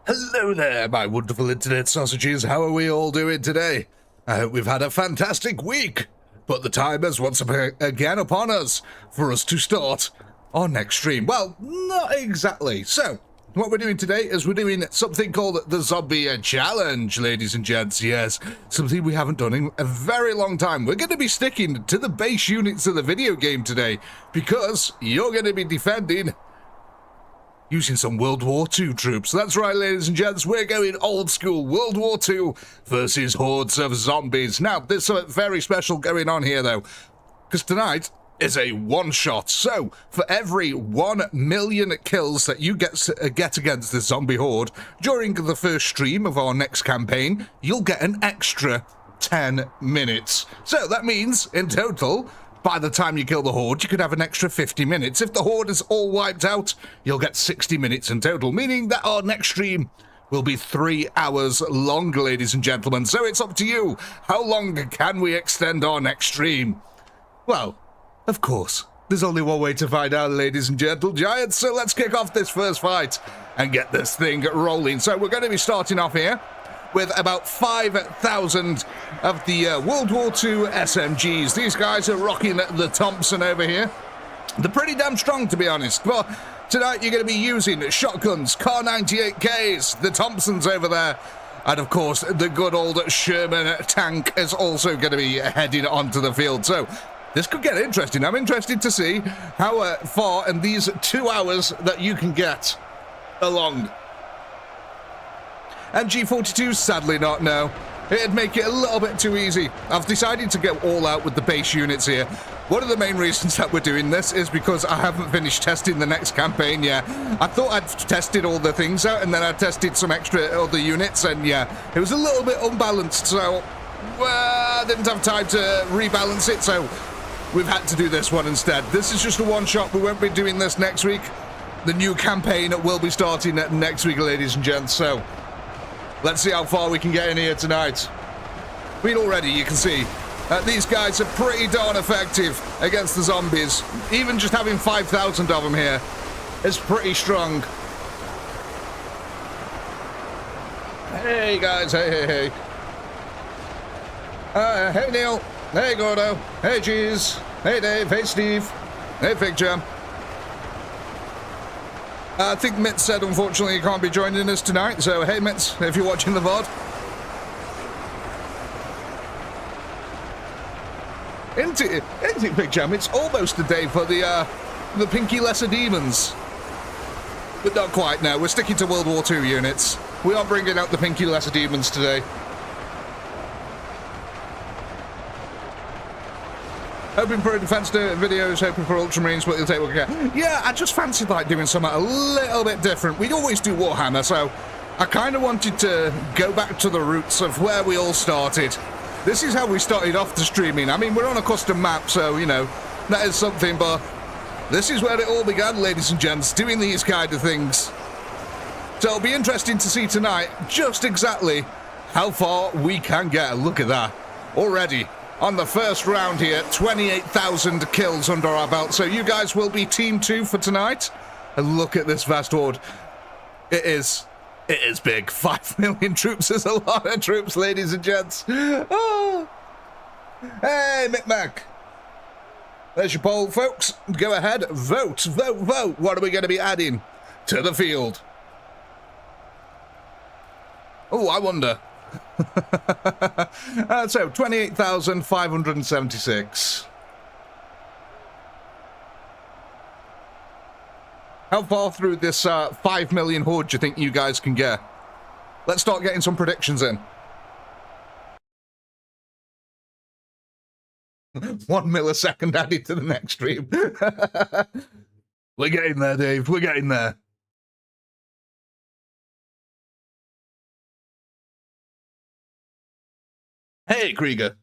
Hello there, my wonderful internet sausages. How are we all doing today? I hope we've had a fantastic week. But the time is once again upon us for us to start our next stream. Well, not exactly. So, what we're doing today is we're doing something called the Zombie Challenge, ladies and gents. Yes, something we haven't done in a very long time. We're going to be sticking to the base units of the video game today because you're going to be defending using some World War II troops. That's right, ladies and gents, we're going old school World War II versus hordes of zombies. Now, there's something very special going on here, though, because tonight is a one-shot. So, for every 1 million kills that you get against the zombie horde during the first stream of our next campaign, you'll get an extra 10 minutes. So, that means, in total, by the time you kill the horde, you could have an extra 50 minutes. If the horde is all wiped out, you'll get 60 minutes in total, meaning that our next stream will be 3 hours long, ladies and gentlemen. So it's up to you. How long can we extend our next stream? Well, of course, there's only one way to find out, ladies and gentle giants. So let's kick off this first fight and get this thing rolling. So we're going to be starting off here with about 5,000 of the World War II SMGs. These guys are rocking the Thompson over here. They're pretty damn strong, to be honest. But tonight you're going to be using shotguns, Kar 98Ks, the Thompsons over there. And of course, the good old Sherman tank is also going to be heading onto the field. So this could get interesting. I'm interested to see how far in these 2 hours that you can get along. MG42, sadly not, no. It'd make it a little bit too easy. I've decided to go all out with the base units here. One of the main reasons that we're doing this is because I haven't finished testing the next campaign yet. I thought I'd tested all the things out and then I tested some extra other units, and yeah, it was a little bit unbalanced, so I didn't have time to rebalance it, so we've had to do this one instead. This is just a one-shot. We won't be doing this next week. The new campaign will be starting next week, ladies and gents, so let's see how far we can get in here tonight. I mean, already you can see these guys are pretty darn effective against the zombies. Even just having 5,000 of them here is pretty strong. Hey guys, hey. Hey Neil, hey Gordo, hey Cheese, hey Dave, hey Steve, hey Fig Jam. I think Mitz said, unfortunately, he can't be joining us tonight. So, hey, Mitz, if you're watching the VOD. Isn't it, Big Jam? It's almost a day for the Pinky Lesser Demons. But not quite, no. We're sticking to World War II units. We are bringing out the Pinky Lesser Demons today. Hoping for defense videos, hoping for Ultramarines, but you'll take what you get. Yeah, I just fancied like doing something a little bit different. We always do Warhammer, so I kind of wanted to go back to the roots of where we all started. This is how we started off the streaming. I mean, we're on a custom map, so, you know, that is something, but this is where it all began, ladies and gents, doing these kind of things. So it'll be interesting to see tonight just exactly how far we can get. Look at that. Already. On the first round here, 28,000 kills under our belt. So you guys will be Team 2 for tonight. And look at this vast horde. It is big. 5 million troops is a lot of troops, ladies and gents. Oh. Hey, Micmac. There's your poll, folks. Go ahead. Vote, vote, vote. What are we going to be adding to the field? Oh, I wonder. So 28,576. How far through this 5 million horde do you think you guys can get? Let's start getting some predictions in. 1 millisecond added to the next stream. We're getting there, Dave. We're getting there. Hey, Krieger.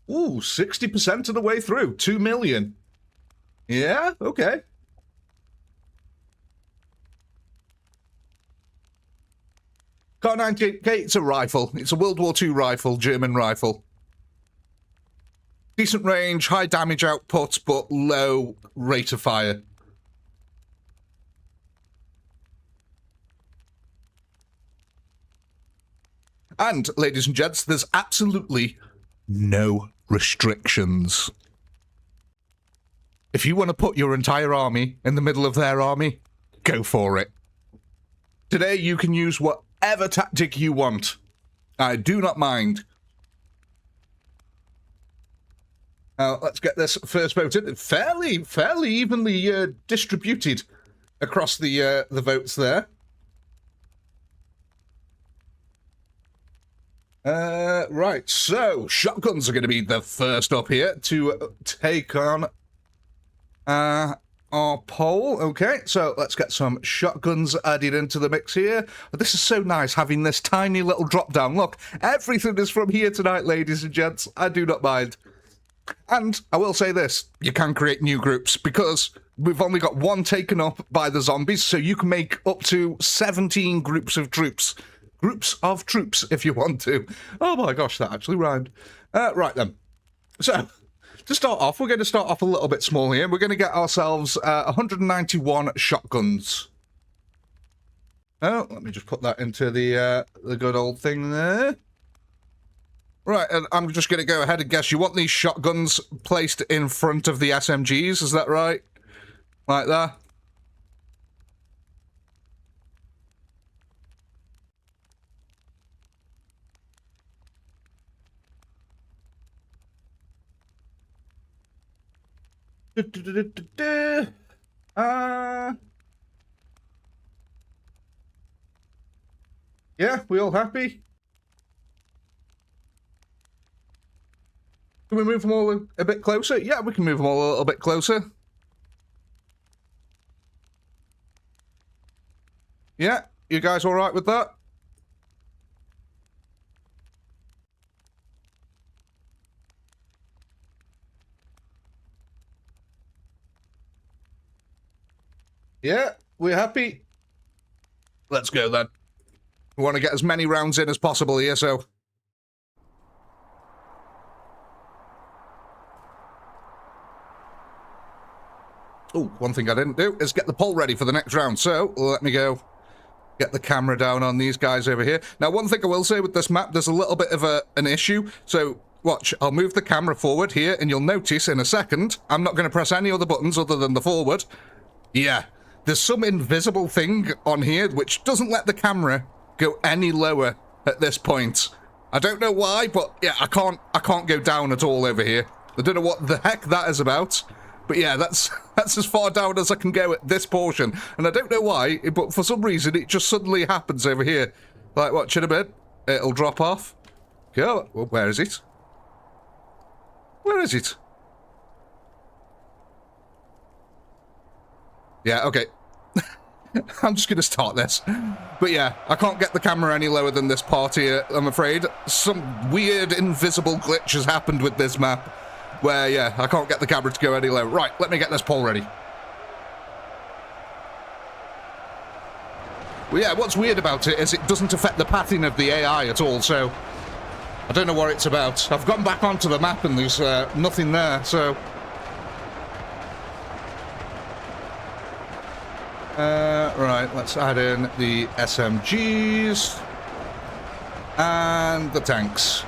Ooh, 60% of the way through. 2 million. Yeah, okay. Kar 98K, it's a rifle. It's a World War II rifle, German rifle. Decent range, high damage output, but low rate of fire. And, ladies and gents, there's absolutely no restrictions. If you want to put your entire army in the middle of their army, go for it. Today, you can use whatever tactic you want. I do not mind. Let's get this first voted. Fairly evenly distributed across the votes there. Right, so shotguns are going to be the first up here to take on our poll. Okay, so let's get some shotguns added into the mix here. This is so nice having this tiny little drop down. Look, everything is from here tonight, ladies and gents. I do not mind. And I will say this, you can create new groups because we've only got one taken up by the zombies, so you can make up to 17 groups of troops. Groups of troops, if you want to. Oh my gosh, that actually rhymed. Right then. So, to start off, we're going to start off a little bit small here. We're going to get ourselves 191 shotguns. Oh, let me just put that into the good old thing there. Right, and I'm just going to go ahead and guess. You want these shotguns placed in front of the SMGs, is that right? Like that? Yeah, we all happy? Can we move them all a bit closer? Yeah, we can move them all a little bit closer. Yeah, you guys all right with that? Yeah, we're happy. Let's go then. We want to get as many rounds in as possible here, so... Oh, one thing I didn't do is get the poll ready for the next round, so let me go get the camera down on these guys over here. Now, one thing I will say with this map, there's a little bit of an issue, so watch, I'll move the camera forward here, and you'll notice in a second, I'm not going to press any other buttons other than the forward. Yeah, there's some invisible thing on here which doesn't let the camera go any lower at this point. I don't know why, but yeah, I can't go down at all over here. I don't know what the heck that is about. But yeah, that's as far down as I can go at this portion. And I don't know why, but for some reason it just suddenly happens over here. Like, watch in a bit. It'll drop off. Go. Well, where is it? Where is it? Yeah, okay. I'm just going to start this. But yeah, I can't get the camera any lower than this part here, I'm afraid. Some weird invisible glitch has happened with this map. Where, yeah, I can't get the camera to go any lower. Right, let me get this poll ready. Well, yeah, what's weird about it is it doesn't affect the pattern of the AI at all, so... I don't know what it's about. I've gone back onto the map and there's nothing there, so... Right, let's add in the SMGs. And the tanks.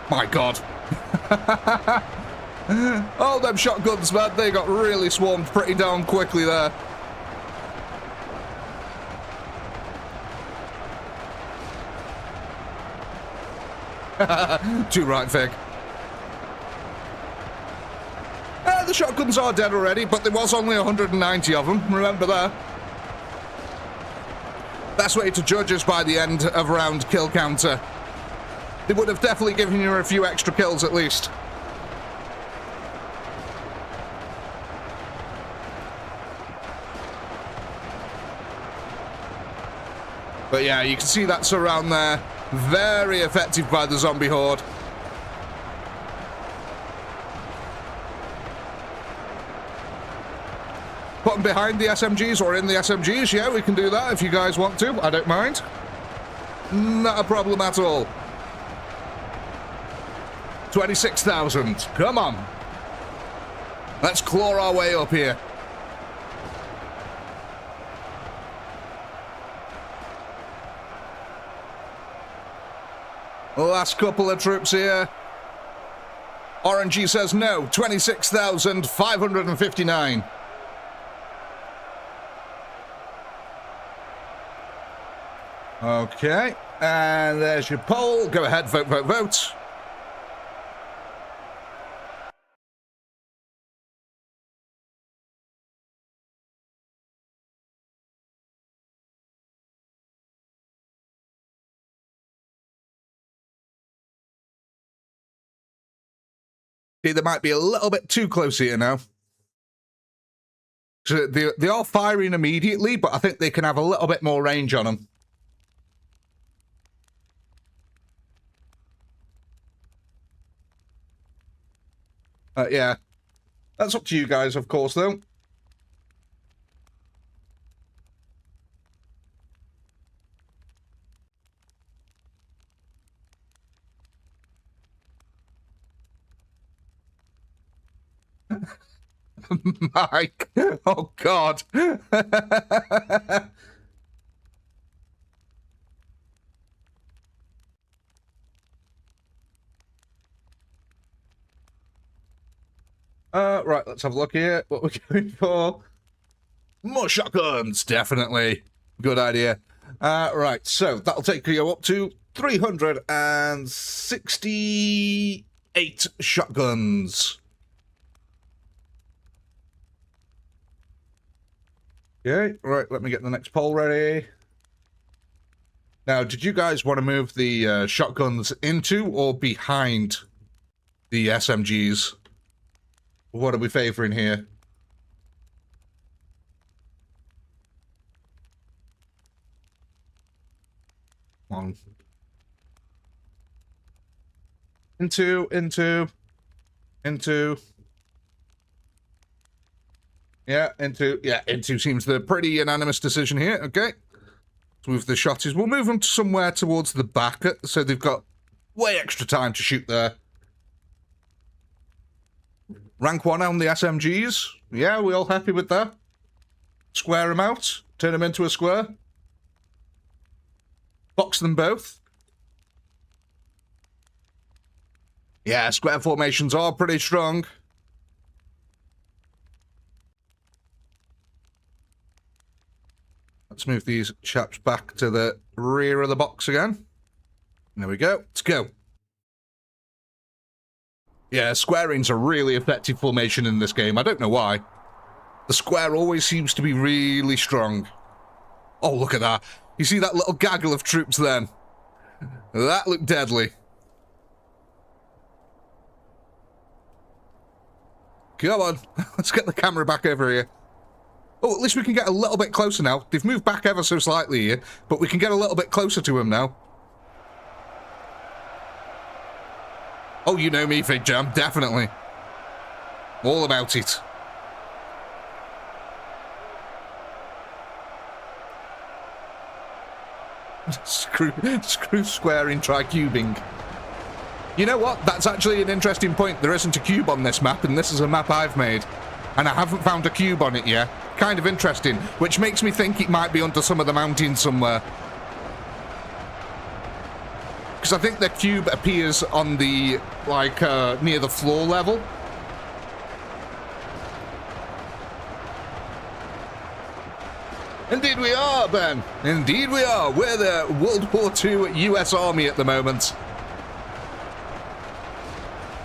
My God. Oh, them shotguns, man, they got really swarmed pretty darn quickly there. Too right, Fig. The shotguns are dead already, but there was only 190 of them, remember that. Best way to judge is by the end of round kill counter. They would have definitely given you a few extra kills at least. But yeah, you can see that surround there. Very effective by the zombie horde. Put them behind the SMGs or in the SMGs, yeah, we can do that if you guys want to. I don't mind. Not a problem at all. 26,000. Come on. Let's claw our way up here. Last couple of troops here. RNG says no. 26,559. Okay. And there's your poll. Go ahead, vote, vote, vote. Okay, they might be a little bit too close here now. So they are firing immediately, but I think they can have a little bit more range on them. Yeah. That's up to you guys, of course, though. Mike. Oh, God. Right, let's have a look here. What we're going for. More shotguns, definitely. Good idea. Right, so that'll take you up to 368 shotguns. Okay, right, let me get the next poll ready. Now, did you guys want to move the shotguns into or behind the SMGs? What are we favoring here? Come on. Into. Yeah, into seems the pretty unanimous decision here. Okay. Let's move the shotties. We'll move them to somewhere towards the back, so they've got way extra time to shoot there. Rank 1 on the SMGs. Yeah, we all happy with that? Square them out. Turn them into a square. Box them both. Yeah, square formations are pretty strong. Let's move these chaps back to the rear of the box again. There we go. Let's go. Yeah, squaring's a really effective formation in this game. I don't know why. The square always seems to be really strong. Oh, look at that. You see that little gaggle of troops then? That looked deadly. Come on. Let's get the camera back over here. Oh, at least we can get a little bit closer now. They've moved back ever so slightly here, but we can get a little bit closer to him now. Oh, you know me, Fig Jam, definitely. All about it. Screw squaring, try cubing. You know what? That's actually an interesting point. There isn't a cube on this map, and this is a map I've made. And I haven't found a cube on it yet. Kind of interesting, which makes me think it might be under some of the mountains somewhere. Because I think the cube appears on the, like, near the floor level. Indeed we are, Ben. Indeed we are. We're the World War II US Army at the moment.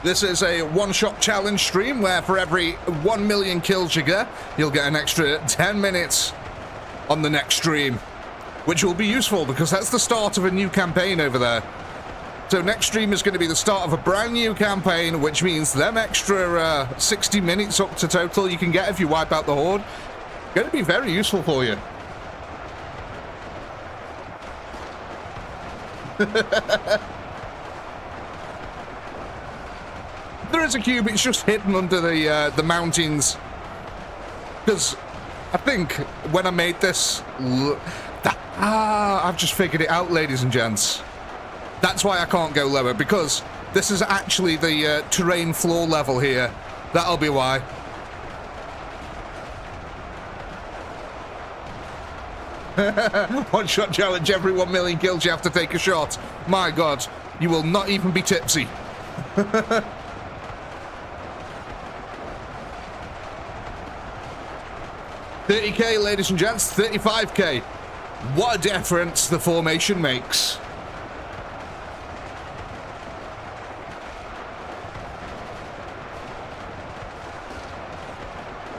This is a one-shot challenge stream where for every 1 million kills you get, you'll get an extra 10 minutes on the next stream. Which will be useful because that's the start of a new campaign over there. So next stream is going to be the start of a brand new campaign, which means them extra 60 minutes up to total you can get if you wipe out the Horde. Going to be very useful for you. There is a cube, it's just hidden under the mountains. Because I think when I made this, Ah, I've just figured it out, ladies and gents. That's why I can't go lower, because this is actually the terrain floor level here. That'll be why. One shot challenge, every 1 million kills you have to take a shot. My god, you will not even be tipsy. 30k, ladies and gents, 35k. What a difference the formation makes.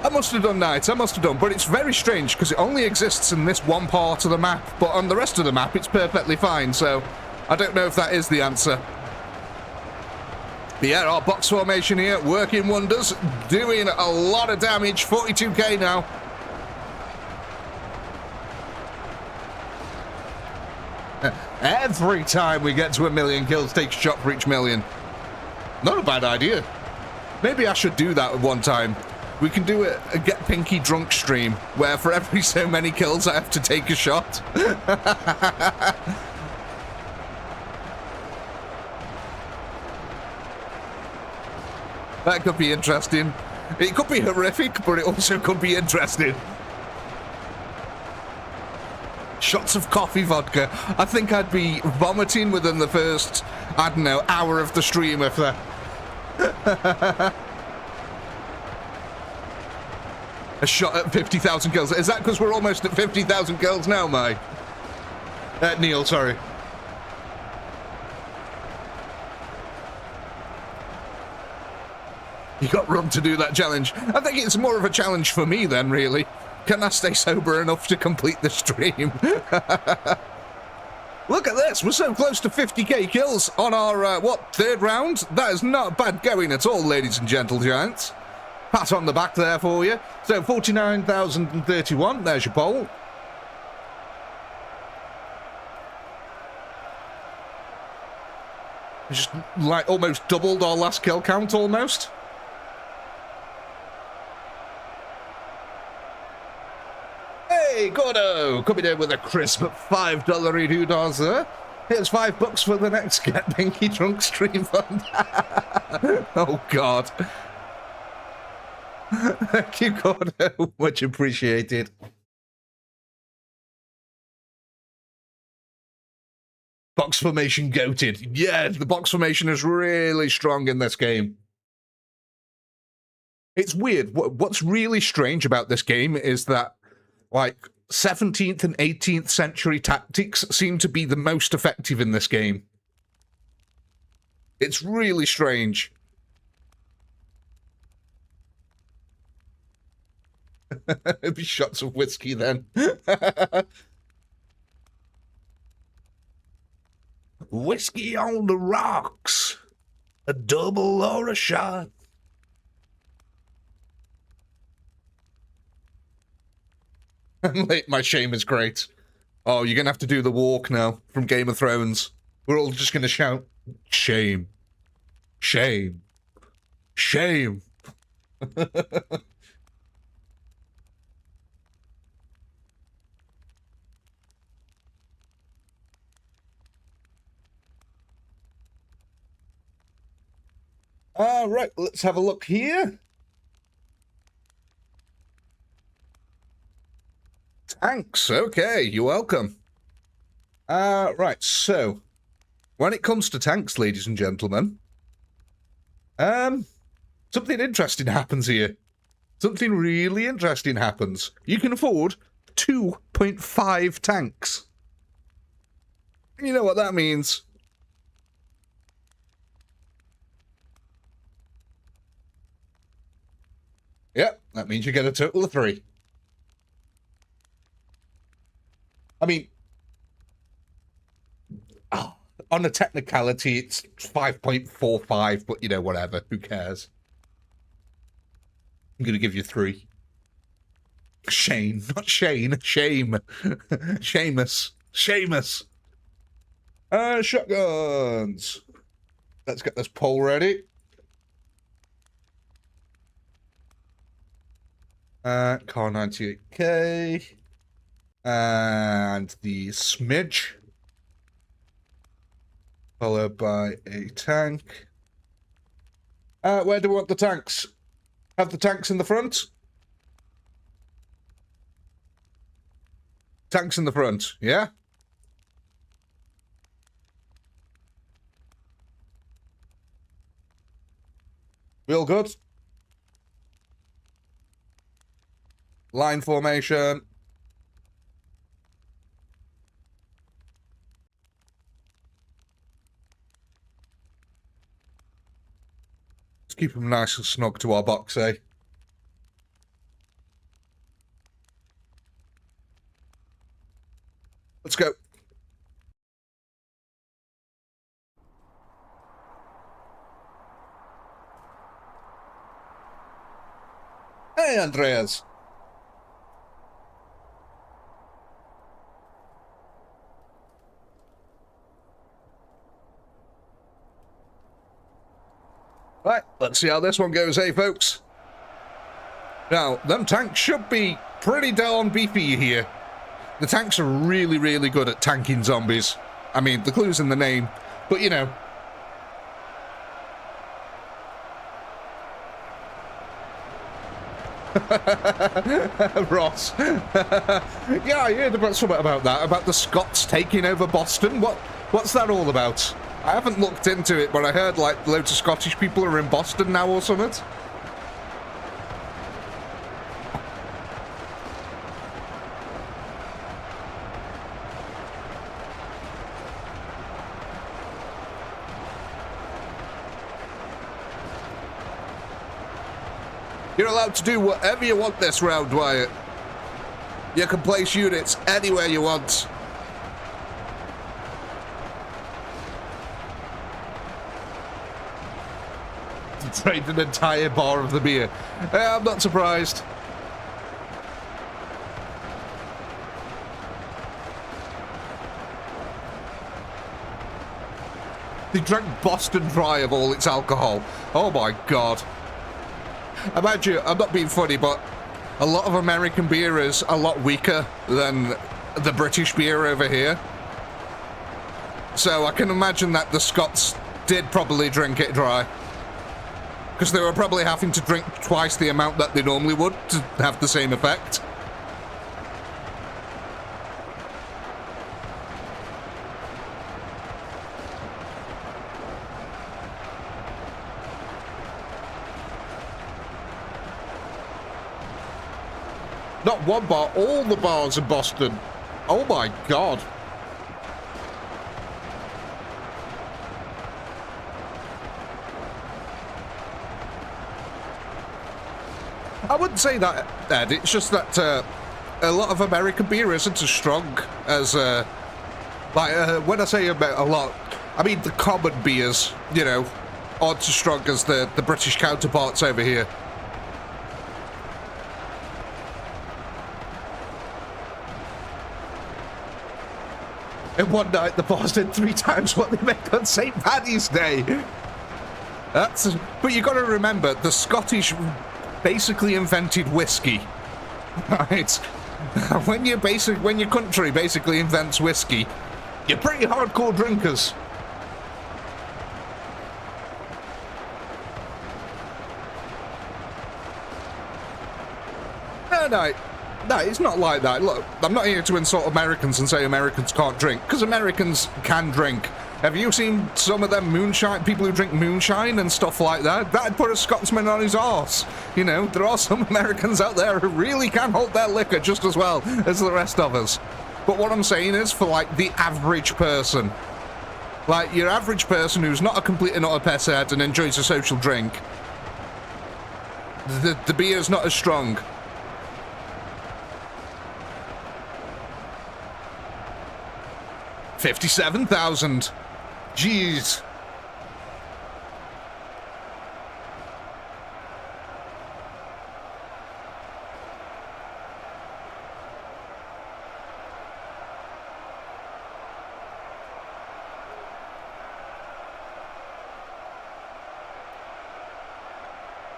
I must have done night, I must have done, but it's very strange because it only exists in this one part of the map, but on the rest of the map it's perfectly fine, so I don't know if that is the answer. But yeah, our box formation here, working wonders, doing a lot of damage, 42k now. Every time we get to 1 million kills, take a shot for each million. Not a bad idea. Maybe I should do that at one time. We can do a Get Pinky Drunk stream, where for every so many kills I have to take a shot. That could be interesting. It could be horrific, but it also could be interesting. Shots of coffee vodka. I think I'd be vomiting within the first, I don't know, hour of the stream if that. A shot at 50,000 kills. Is that because we're almost at 50,000 kills now, Mike? Neil, sorry. You got Rum to do that challenge. I think it's more of a challenge for me then, really. Can I stay sober enough to complete the stream? Look at this. We're so close to 50k kills on our, third round? That is not bad going at all, ladies and gentle giants. Pat on the back there for you. So 49,031. There's your poll. Just like almost doubled our last kill count almost. Hey, Gordo! Coming in with a crisp $5 $2 there. Here's $5 for the next Get Pinky Drunk stream fund. Oh, God. Thank you, Gordo. Much appreciated. Box formation goated. Yeah, the box formation is really strong in this game. It's weird. What's really strange about this game is that, like, 17th and 18th century tactics seem to be the most effective in this game. It's really strange. It'd be shots of whiskey then. Whiskey on the rocks. A double or a shot. My shame is great. Oh, you're gonna have to do the walk now from Game of Thrones. We're all just gonna shout, shame. Shame. Shame. All right, let's have a look here. Tanks, okay, you're welcome. Right, so, when it comes to tanks, ladies and gentlemen, something interesting happens here. Something really interesting happens. You can afford 2.5 tanks. You know what that means. Yep, that means you get a total of 3. I mean, on a technicality, it's 5.45, but, you know, whatever. Who cares? I'm going to give you 3. Shane, not Shane. Shame. Seamus. Seamus. Shotguns. Let's get this poll ready. Car 98K. and the smidge, followed by a tank. Where do we want the tanks? Have the tanks in the front? Tanks in the front, yeah? We all good? Line formation. Let's keep them nice and snug to our box, eh? Let's go. Hey, Andreas. Right, let's see how this one goes, eh, folks? Now, them tanks should be pretty darn beefy here. The tanks are really, really good at tanking zombies. I mean, the clue's in the name, but you know. Ross. Yeah, I heard about something about that, about the Scots taking over Boston. What's that all about? I haven't looked into it, but I heard like loads of Scottish people are in Boston now or something. You're allowed to do whatever you want this round, Wyatt. You can place units anywhere you want. Trade an entire bar of the beer. I'm not surprised. They drank Boston Dry of all its alcohol. Oh my god. Imagine, I'm not being funny, but a lot of American beer is a lot weaker than the British beer over here. So I can imagine that the Scots did probably drink it dry. Because they were probably having to drink twice the amount that they normally would to have the same effect. Not one bar, all the bars in Boston. Oh my god. I wouldn't say that, Ed. It's just that a lot of American beer isn't as strong as, when I say about a lot, I mean the common beers, you know, aren't as strong as the British counterparts over here. In one night, the boss did 3 times what they make on St. Paddy's Day. But you got to remember, the Scottish basically invented whiskey, right? When your country basically invents whiskey, you're pretty hardcore drinkers. No, it's not like that. Look, I'm not here to insult Americans and say Americans can't drink, because Americans can drink. Have you seen some of them moonshine, people who drink moonshine and stuff like that? That'd put a Scotsman on his arse. You know, there are some Americans out there who really can hold their liquor just as well as the rest of us. But what I'm saying is, for like the average person, like your average person who's not a complete and utter pisshead and enjoys a social drink, the beer's not as strong. 57,000. Jeez.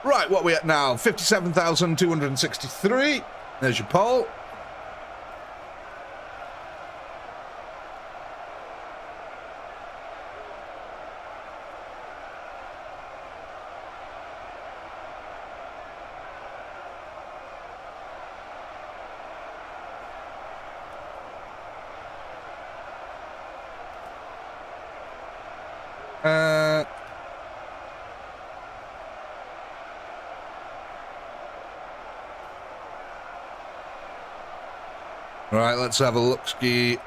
Right, what are we at now? 57,263. There's your poll. Uh... Right, let's have a look, ski.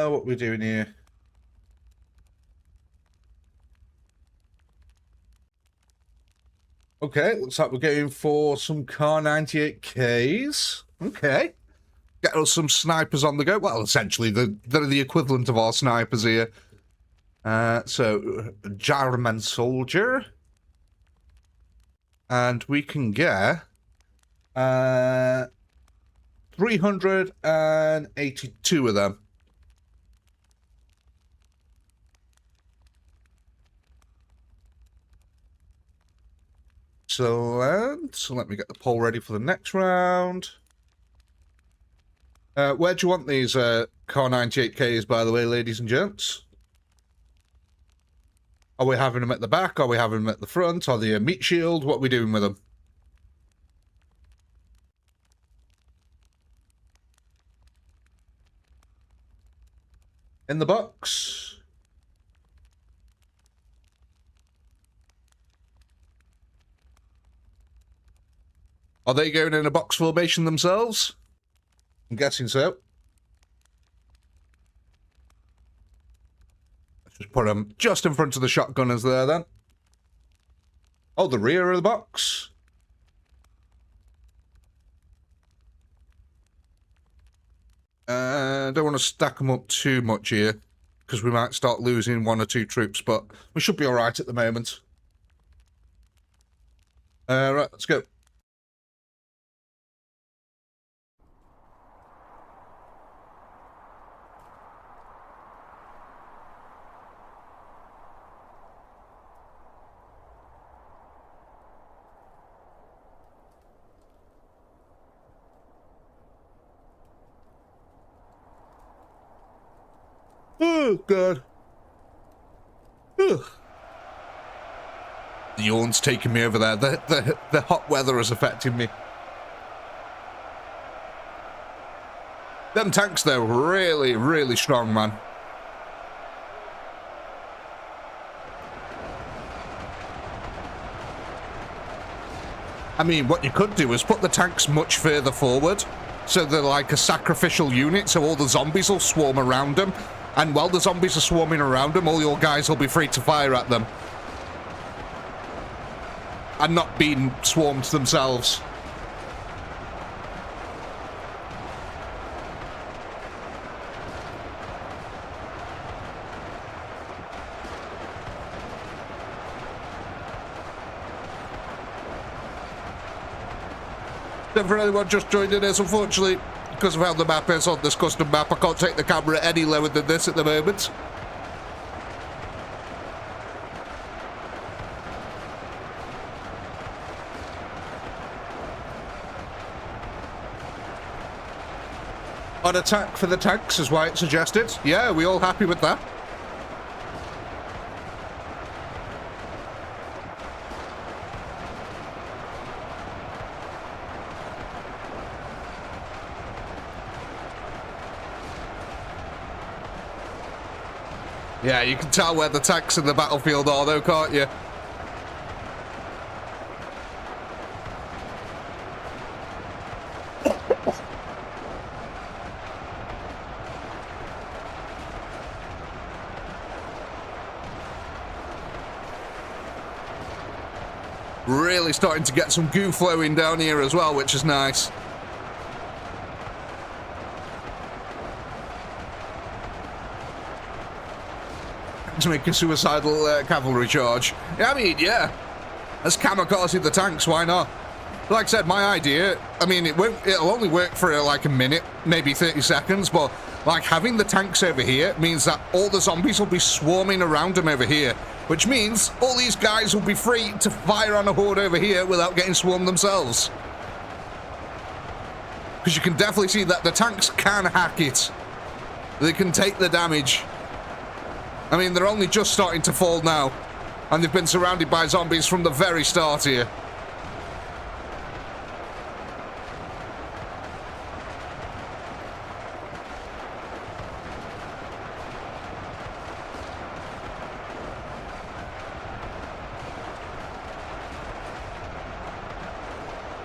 What we doing here? Okay, looks like we're going for some Car 98Ks. Okay. Get us some snipers on the go. Well, essentially, they're the equivalent of our snipers here. So, Jarman Soldier. And we can get 382 of them. Excellent. So let me get the poll ready for the next round. Where do you want these Car 98Ks, by the way, ladies and gents? Are we having them at the back? Are we having them at the front? Are they a meat shield? What are we doing with them? In the box. Are they going in a box formation themselves? I'm guessing so. Let's just put them just in front of the shotgunners there, then. Oh, the rear of the box. I don't want to stack them up too much here, because we might start losing one or two troops, but we should be alright at the moment. Right, let's go. Oh, God. Ugh. The yawn's taking me over there. The hot weather is affecting me. Them tanks, though, really, really strong, man. I mean, what you could do is put the tanks much further forward, so they're like a sacrificial unit, so all the zombies will swarm around them. And while the zombies are swarming around them, all your guys will be free to fire at them. And not being swarmed themselves. And for anyone just joining us, unfortunately, because of how the map is on this custom map, I can't take the camera any lower than this at the moment. An attack for the tanks is why it's suggested. Yeah, we all happy with that? Yeah, you can tell where the tanks in the battlefield are, though, can't you? Really starting to get some goo flowing down here as well, which is nice. To make a suicidal cavalry charge. Yeah, I mean, yeah. As kamikaze the tanks, why not? Like I said, my idea, I mean, it'll only work for like a minute, maybe 30 seconds, but Like, having the tanks over here means that all the zombies will be swarming around them over here, which means all these guys will be free to fire on a horde over here without getting swarmed themselves. Because you can definitely see that the tanks can hack it. They can take the damage. I mean, they're only just starting to fall now, and they've been surrounded by zombies from the very start here.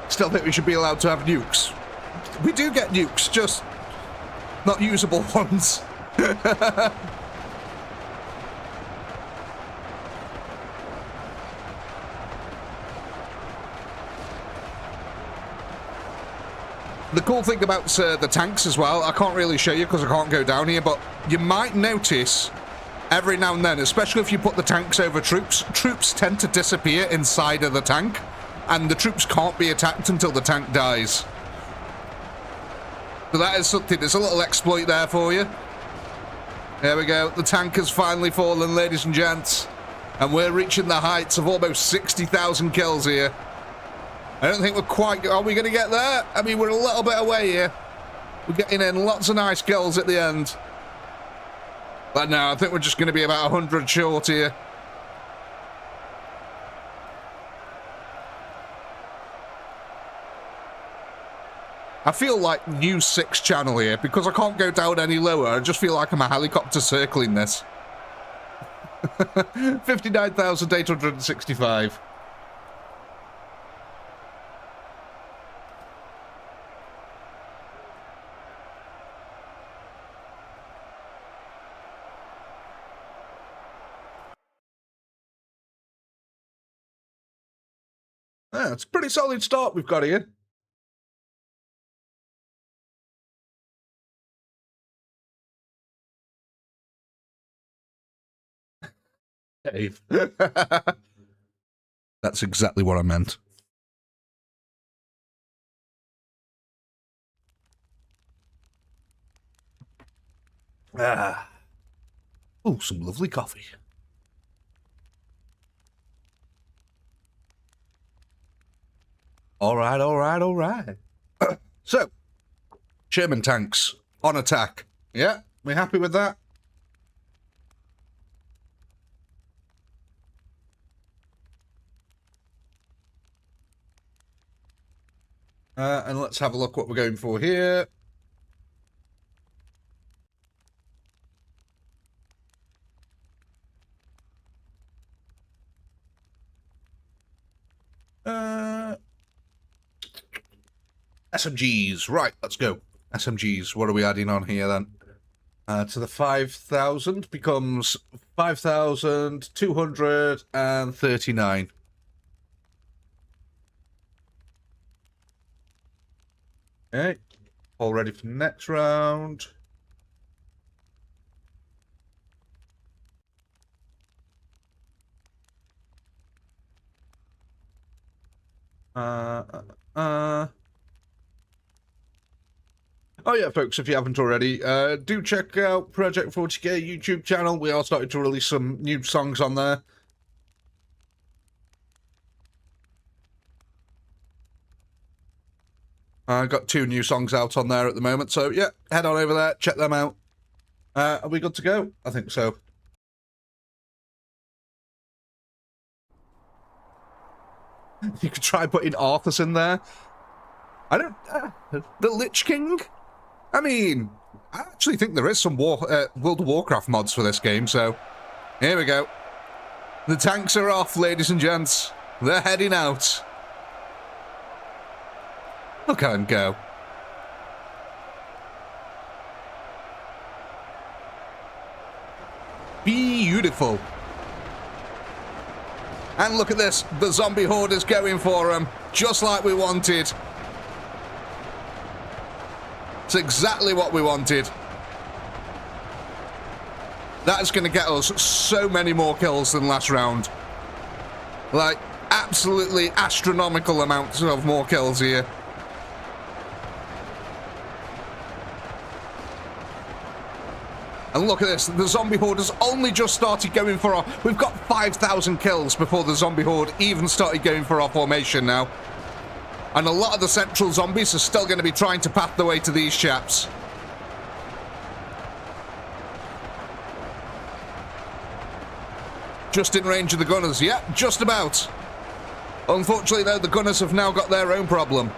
Still think we should be allowed to have nukes. We do get nukes, just not usable ones. The cool thing about the tanks as well, I can't really show you because I can't go down here, but you might notice every now and then, especially if you put the tanks over troops, troops tend to disappear inside of the tank, and the troops can't be attacked until the tank dies. So that is something, there's a little exploit there for you. There we go, the tank has finally fallen, ladies and gents, and we're reaching the heights of almost 60,000 kills here. I don't think we're quite... Are we going to get there? I mean, we're a little bit away here. We're getting in lots of nice kills at the end. But no, I think we're just going to be about 100 short here. I feel like News 6 channel here, because I can't go down any lower. I just feel like I'm a helicopter circling this. 59,865. Yeah, it's a pretty solid start we've got here. Dave. That's exactly what I meant. Ah. Oh, some lovely coffee. All right, all right, all right. So, Sherman tanks on attack. Yeah, we happy with that? And let's have a look what we're going for here. SMGs. Right, let's go. SMGs. What are we adding on here then? To the 5,000 becomes 5,239. Okay, all ready for the next round. Oh yeah, folks, if you haven't already, do check out Project 40K YouTube channel. We are starting to release some new songs on there. I've got 2 new songs out on there at the moment, so yeah, head on over there, check them out. Are we good to go? I think so. You could try putting Arthas in there. I don't... the Lich King? I mean, I actually think there is some World of Warcraft mods for this game, so... Here we go. The tanks are off, ladies and gents. They're heading out. Look at him go. Beautiful. And look at this. The zombie horde is going for him. Just like we wanted. It's exactly what we wanted. That is going to get us so many more kills than last round. Like, absolutely astronomical amounts of more kills here. And look at this, the zombie horde has only just started going for our... We've got 5,000 kills before the zombie horde even started going for our formation now. And a lot of the central zombies are still going to be trying to path their way to these chaps. Just in range of the gunners. Yeah, just about. Unfortunately, though, the gunners have now got their own problem.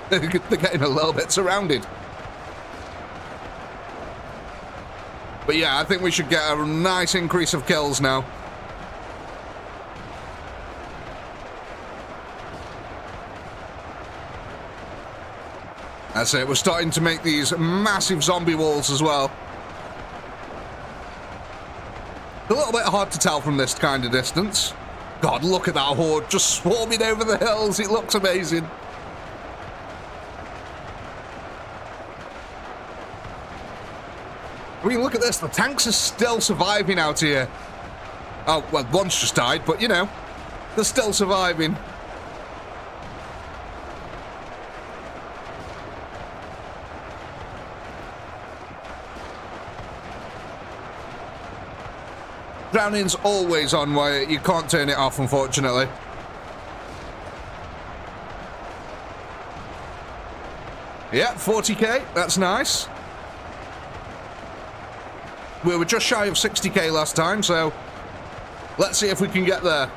They're getting a little bit surrounded. But yeah, I think we should get a nice increase of kills now. That's it, we're starting to make these massive zombie walls as well. A little bit hard to tell from this kind of distance. God, look at that horde just swarming over the hills. It looks amazing. I mean, look at this. The tanks are still surviving out here. Oh, well, one's just died, but, you know, they're still surviving. Drowning's always on, Wyatt. You can't turn it off, unfortunately. Yeah, 40k. That's nice. We were just shy of 60k last time, so let's see if we can get there.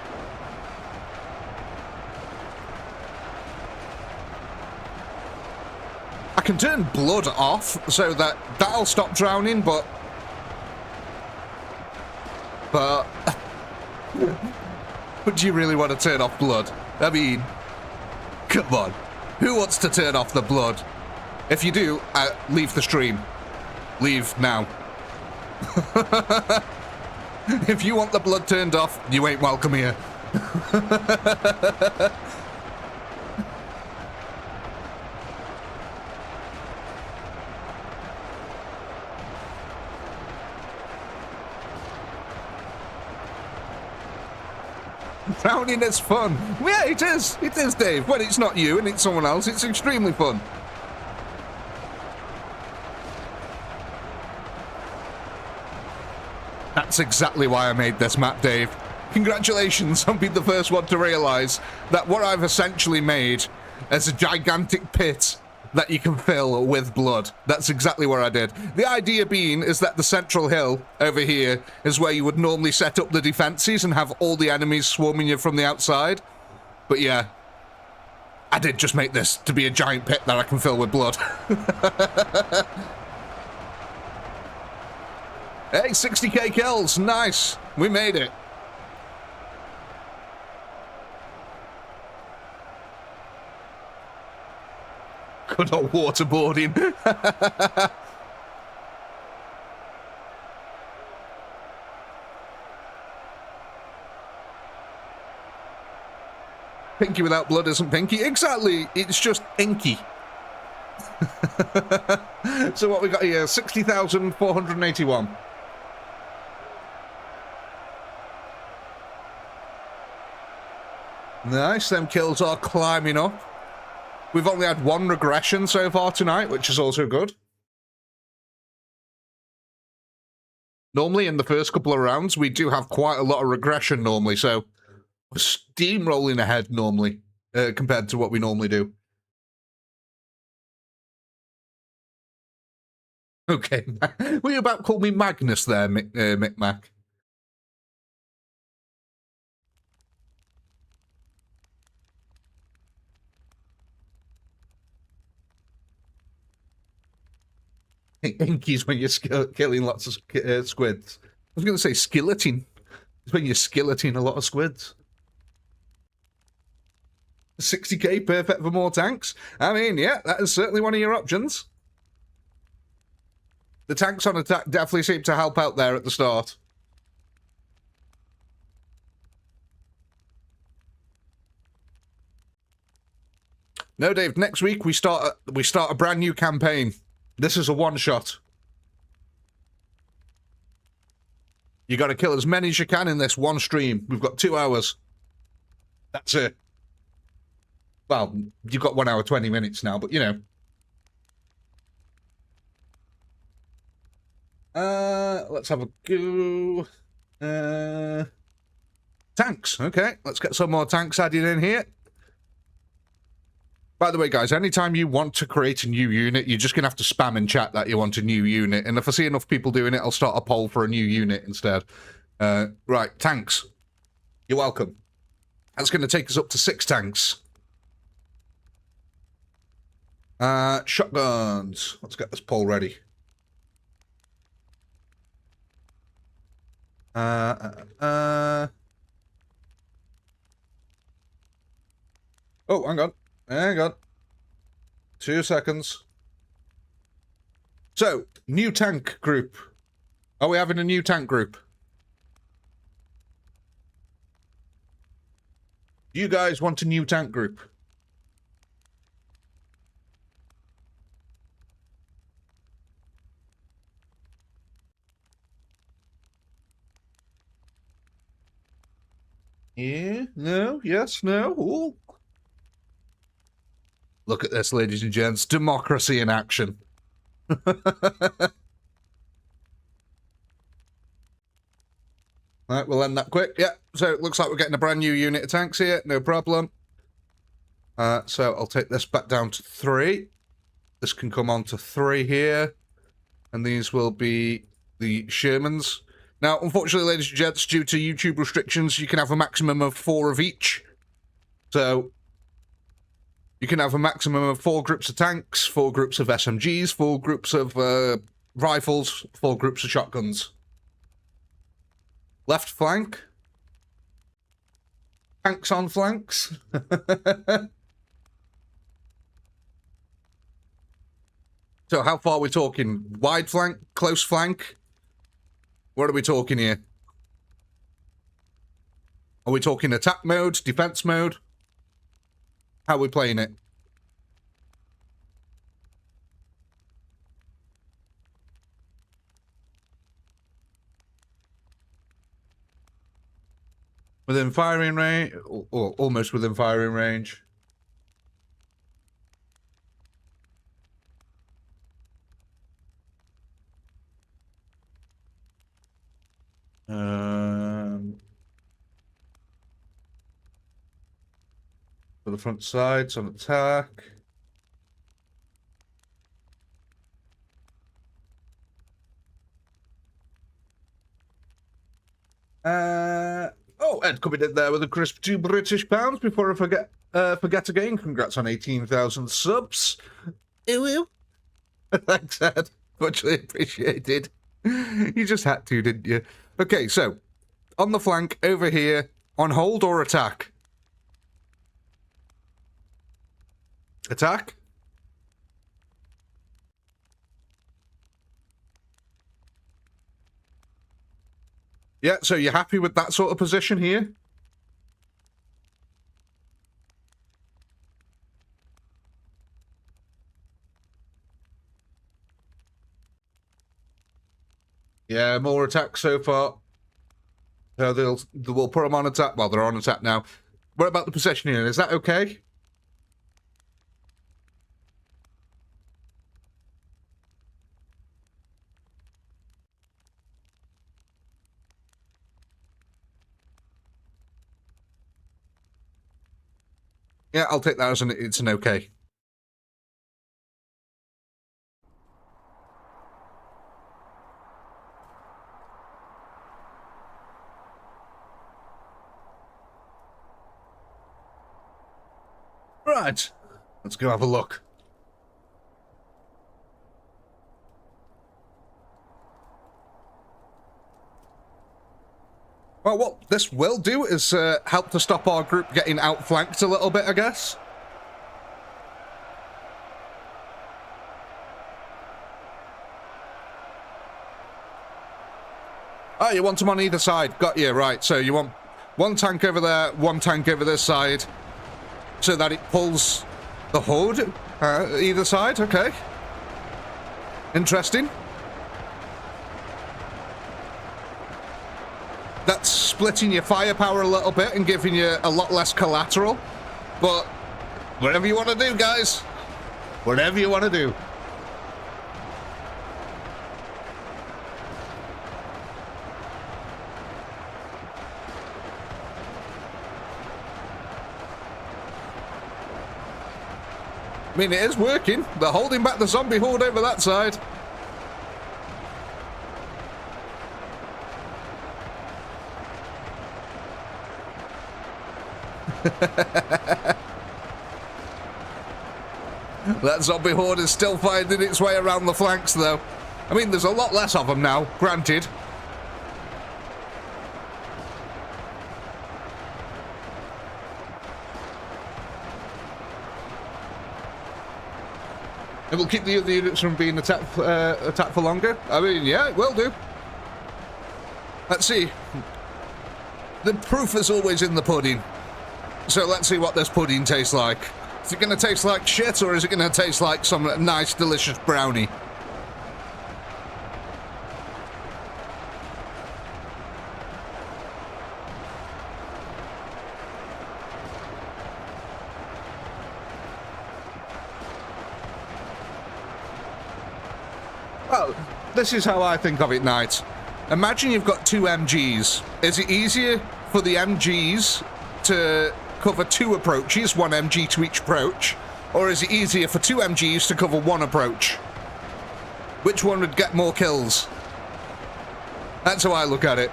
I can turn blood off, so that'll stop drowning, but do you really want to turn off blood? I mean, come on. Who wants to turn off the blood? If you do, leave the stream. Leave now. If you want the blood turned off, you ain't welcome here. Drowning is fun. Yeah, it is. It is, Dave. When it's not you and it's someone else, it's extremely fun. That's exactly why I made this map, Dave. Congratulations on being the first one to realise that what I've essentially made is a gigantic pit that you can fill with blood. That's exactly what I did. The idea being is that the central hill over here is where you would normally set up the defences and have all the enemies swarming you from the outside. But yeah, I did just make this to be a giant pit that I can fill with blood. Hey, 60k kills. Nice. We made it. Good old waterboarding. Pinky without blood isn't pinky. Exactly. It's just inky. So what we got here? 60,481. Nice. Them kills are climbing up. We've only had one regression so far tonight, which is also good. Normally, in the first couple of rounds, we do have quite a lot of regression normally, so we're steamrolling ahead normally, compared to what we normally do. Okay, were you about to call me Magnus there, Mick Mac? Inky's when you're killing lots of squids. I was going to say skilleting. It's when you're skilleting a lot of squids. 60k, perfect for more tanks. I mean, yeah, that is certainly one of your options. The tanks on attack definitely seem to help out there at the start. No, Dave, next week we start a brand new campaign. This is a one-shot. You got to kill as many as you can in this one stream. We've got 2 hours. That's it. Well, you've got 1 hour, 20 minutes now, but you know. Let's have a go. Tanks. Okay, let's get some more tanks added in here. By the way, guys, anytime you want to create a new unit, you're just going to have to spam in chat that you want a new unit. And if I see enough people doing it, I'll start a poll for a new unit instead. Right, tanks. You're welcome. That's going to take us up to 6 tanks. Shotguns. Let's get this poll ready. Oh, hang on. Hang on. 2 seconds. So, new tank group. Are we having a new tank group? Do you guys want a new tank group? Yeah? No? Yes? No? Ooh. Look at this, ladies and gents. Democracy in action. Right, we'll end that quick. Yeah, so it looks like we're getting a brand new unit of tanks here. No problem. So I'll take this back down to 3. This can come on to 3 here. And these will be the Shermans. Now, unfortunately, ladies and gents, due to YouTube restrictions, you can have a maximum of 4 of each. So you can have a maximum of 4 groups of tanks, 4 groups of SMGs, 4 groups of rifles, 4 groups of shotguns. Left flank. Tanks on flanks. So how far are we talking? Wide flank? Close flank? What are we talking here? Are we talking attack mode? Defense mode? How are we playing it? Within firing range? Or almost within firing range. For the front sides on attack. Oh, Ed coming in there with a crisp £2 before I forget again. Congrats on 18,000 subs. Ew. Thanks, Ed. Muchly appreciated. You just had to, didn't you? Okay, so on the flank over here, on hold or attack? Attack? Yeah, so you're happy with that sort of position here? Yeah, more attacks so far. So we'll put them on attack. Well, they're on attack now. What about the position here? Is that okay? Yeah, I'll take that as it's an okay. Right, let's go have a look. Well, what this will do is help to stop our group getting outflanked a little bit, I guess. Oh, you want them on either side. Got you, right. So you want 1 tank over there, 1 tank over this side, so that it pulls the horde either side. Okay. Interesting. That's splitting your firepower a little bit and giving you a lot less collateral. But whatever you want to do, guys. Whatever you want to do. I mean, it is working. They're holding back the zombie horde over that side. That zombie horde is still finding its way around the flanks, though. I mean, there's a lot less of them now, granted. It will keep the other units from being attacked for longer. I mean, yeah, it will do. Let's see. The proof is always in the pudding. So let's see what this pudding tastes like. Is it going to taste like shit, or is it going to taste like some nice, delicious brownie? Well, this is how I think of it, Knight. Imagine you've got two MGs. Is it easier for the MGs to cover two approaches, one MG to each approach, or is it easier for two MGs to cover one approach? Which one would get more kills? That's how I look at it.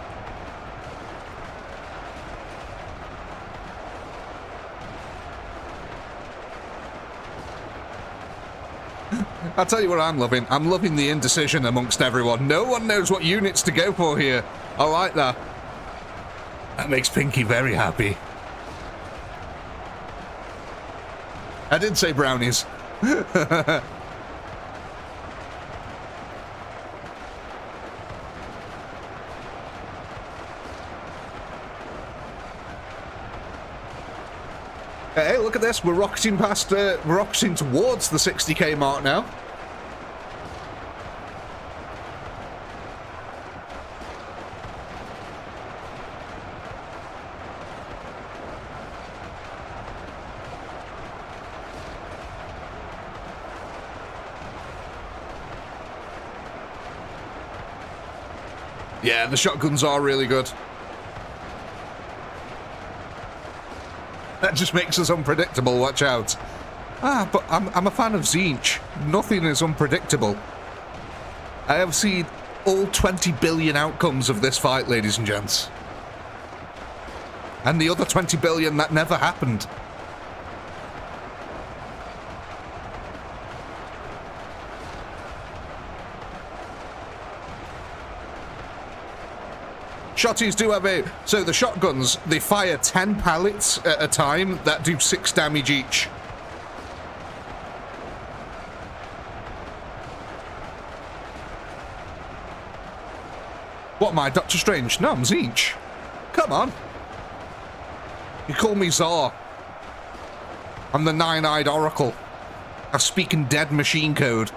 I'll tell you what I'm loving. I'm loving the indecision amongst everyone. No one knows what units to go for here. I like that. That makes Pinky very happy. I did say brownies. Hey, look at this. We're rocketing past, we're rocketing towards the 60k mark now. Yeah, the shotguns are really good. That just makes us unpredictable, watch out. Ah, but I'm a fan of Tzeentch. Nothing is unpredictable. I have seen all 20 billion outcomes of this fight, ladies and gents. And the other 20 billion that never happened. Shotties do have a... So the shotguns, they fire 10 pallets at a time that do 6 damage each. What am I, Doctor Strange? No, I'm Tzeentch. Come on. You call me Tsar. I'm the Nine-Eyed Oracle. I speak in dead machine code.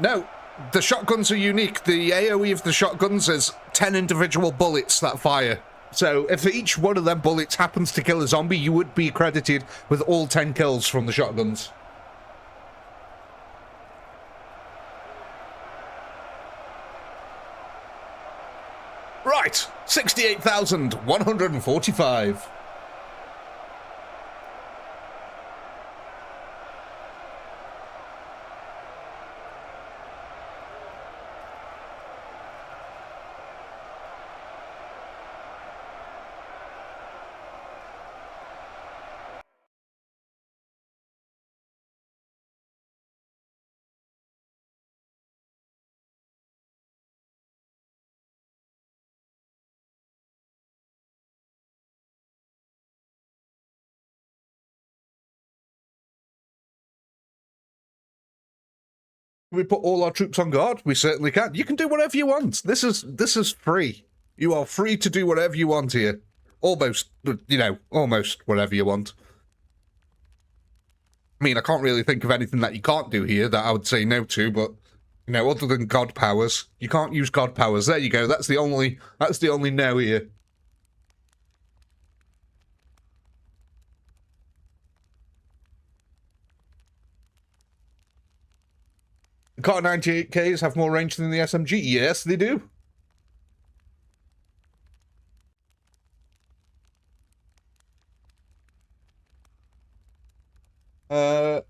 No, the shotguns are unique. The AoE of the shotguns is 10 individual bullets that fire. So if each one of them bullets happens to kill a zombie, you would be credited with all 10 kills from the shotguns. Right, 68,145. We put all our troops on guard? We certainly can. You can do whatever you want. This is free. You are free to do whatever you want here. Almost, you know, almost whatever you want. I mean, I can't really think of anything that you can't do here that I would say no to, but, you know, other than god powers, you can't use god powers. There you go. That's the only no here. Car 98Ks have more range than the SMG. Yes, they do.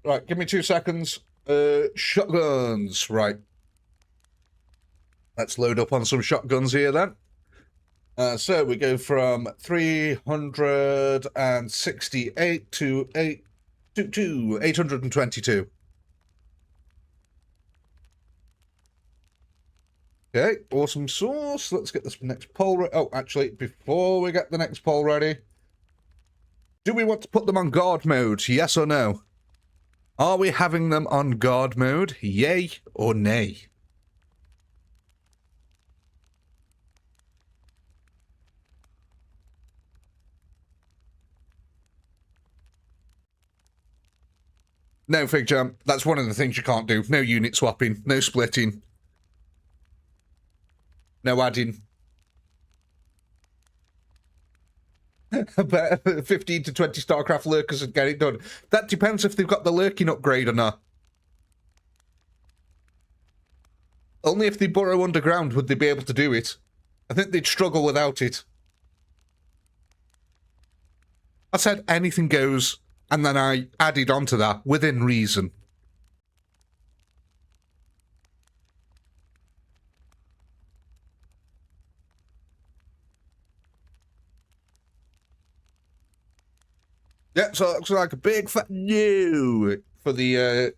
Right, give me 2 seconds. Shotguns, right. Let's load up on some shotguns here then. So we go from 368 to 822. Okay, awesome sauce. Let's get this next poll ready. Oh, actually, before we get the next poll ready, do we want to put them on guard mode? Yes or no? Are we having them on guard mode? Yay or nay? No, Fig Jam. That's one of the things you can't do. No unit swapping. No splitting. No adding. About 15 to 20 StarCraft lurkers and get it done. That depends if they've got the lurking upgrade or not. Only if they burrow underground would they be able to do it. I think they'd struggle without it. I said anything goes, and then I added onto that within reason. Yeah, so it looks like a big fat no for the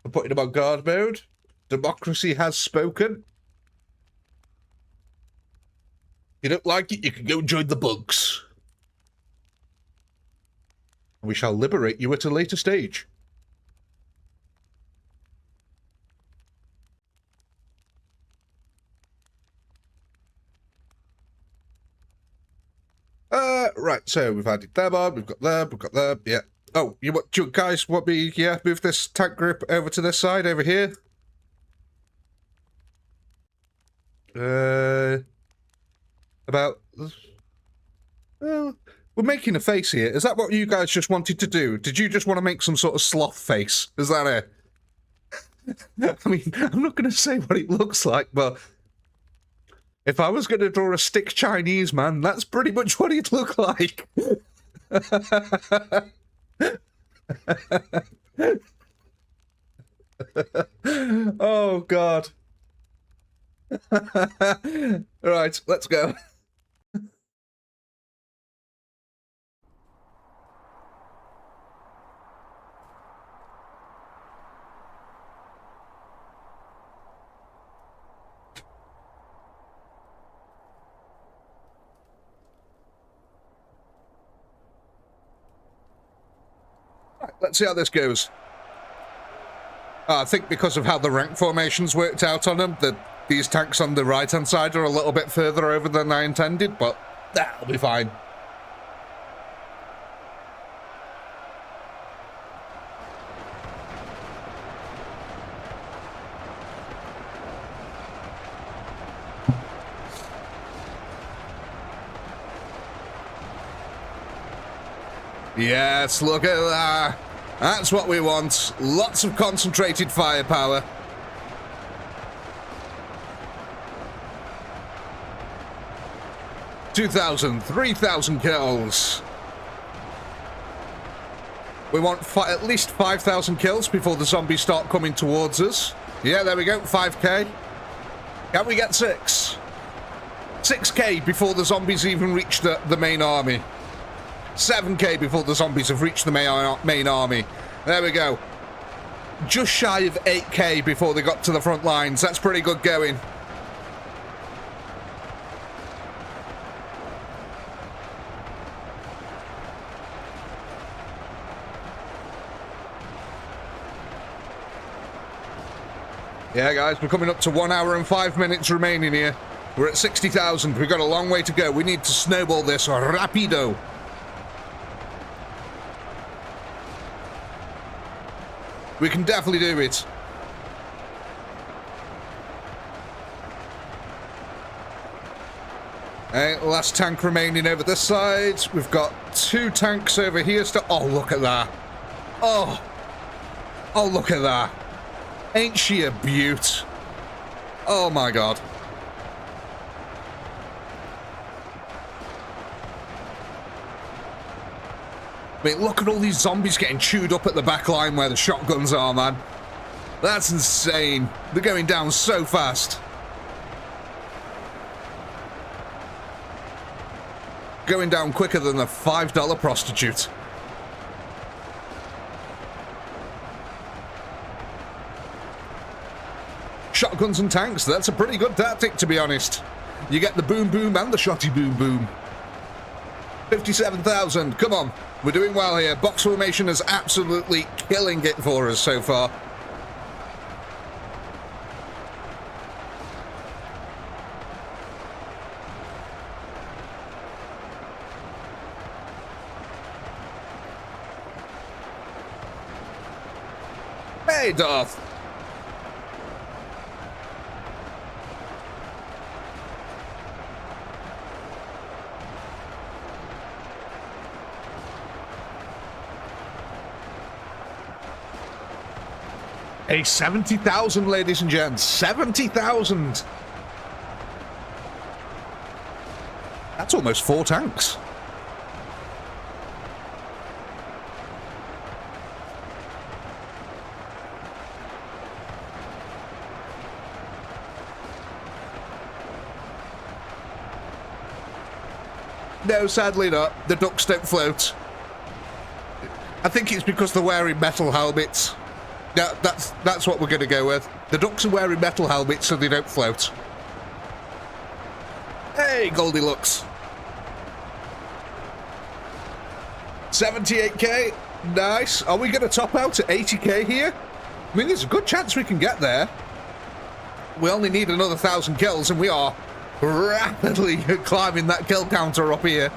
for putting them on guard mode. Democracy has spoken. If you don't like it, you can go join the bugs. We shall liberate you at a later stage. Right, so we've added them on, we've got them, yeah. Oh, you guys want me, yeah, move this tank group over to this side, over here? About... Well, we're making a face here. Is that what you guys just wanted to do? Did you just want to make some sort of sloth face? Is that it? I mean, I'm not going to say what it looks like, but... if I was going to draw a stick Chinese man, that's pretty much what he'd look like. Oh, God. Right, let's go. Let's see how this goes. I think because of how the rank formations worked out on them, that these tanks on the right-hand side are a little bit further over than I intended, but that'll be fine. Yes, look at that. That's what we want. Lots of concentrated firepower. $2,000, 3,000 kills. We want at least 5,000 kills before the zombies start coming towards us. Yeah, there we go, 5k. Can we get 6? 6k before the zombies even reach the main army. 7k before the zombies have reached the main army. There we go. Just shy of 8k before they got to the front lines. That's pretty good going. Yeah, guys, we're coming up to 1 hour and 5 minutes remaining here. We're at 60,000. We've got a long way to go. We need to snowball this rapido. We can definitely do it. Okay, last tank remaining over this side. We've got 2 tanks over here still. Oh, look at that. Oh. Oh, look at that. Ain't she a beaut? Oh my god. I mean, look at all these zombies getting chewed up at the back line where the shotguns are, man. That's insane. They're going down so fast. Going down quicker than a $5 prostitute. Shotguns and tanks, that's a pretty good tactic, to be honest. You get the boom boom and the shotty boom boom. 57,000, come on. We're doing well here. Box formation is absolutely killing it for us so far. Hey, Darth. Hey, 70,000, ladies and gents. 70,000. That's almost 4 tanks. No, sadly not. The ducks don't float. I think it's because they're wearing metal helmets. Yeah, that's what we're going to go with. The ducks are wearing metal helmets so they don't float. Hey, Goldilocks. 78k. Nice. Are we going to top out at 80k here? I mean, there's a good chance we can get there. We only need another 1,000 kills and we are rapidly climbing that kill counter up here.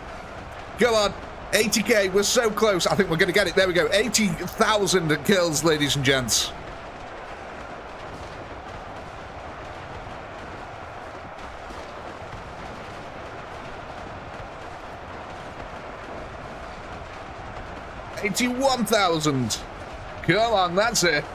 Go on. 80k, we're so close. I think we're going to get it. There we go. 80,000 kills, ladies and gents. $81,000. Come on, that's it.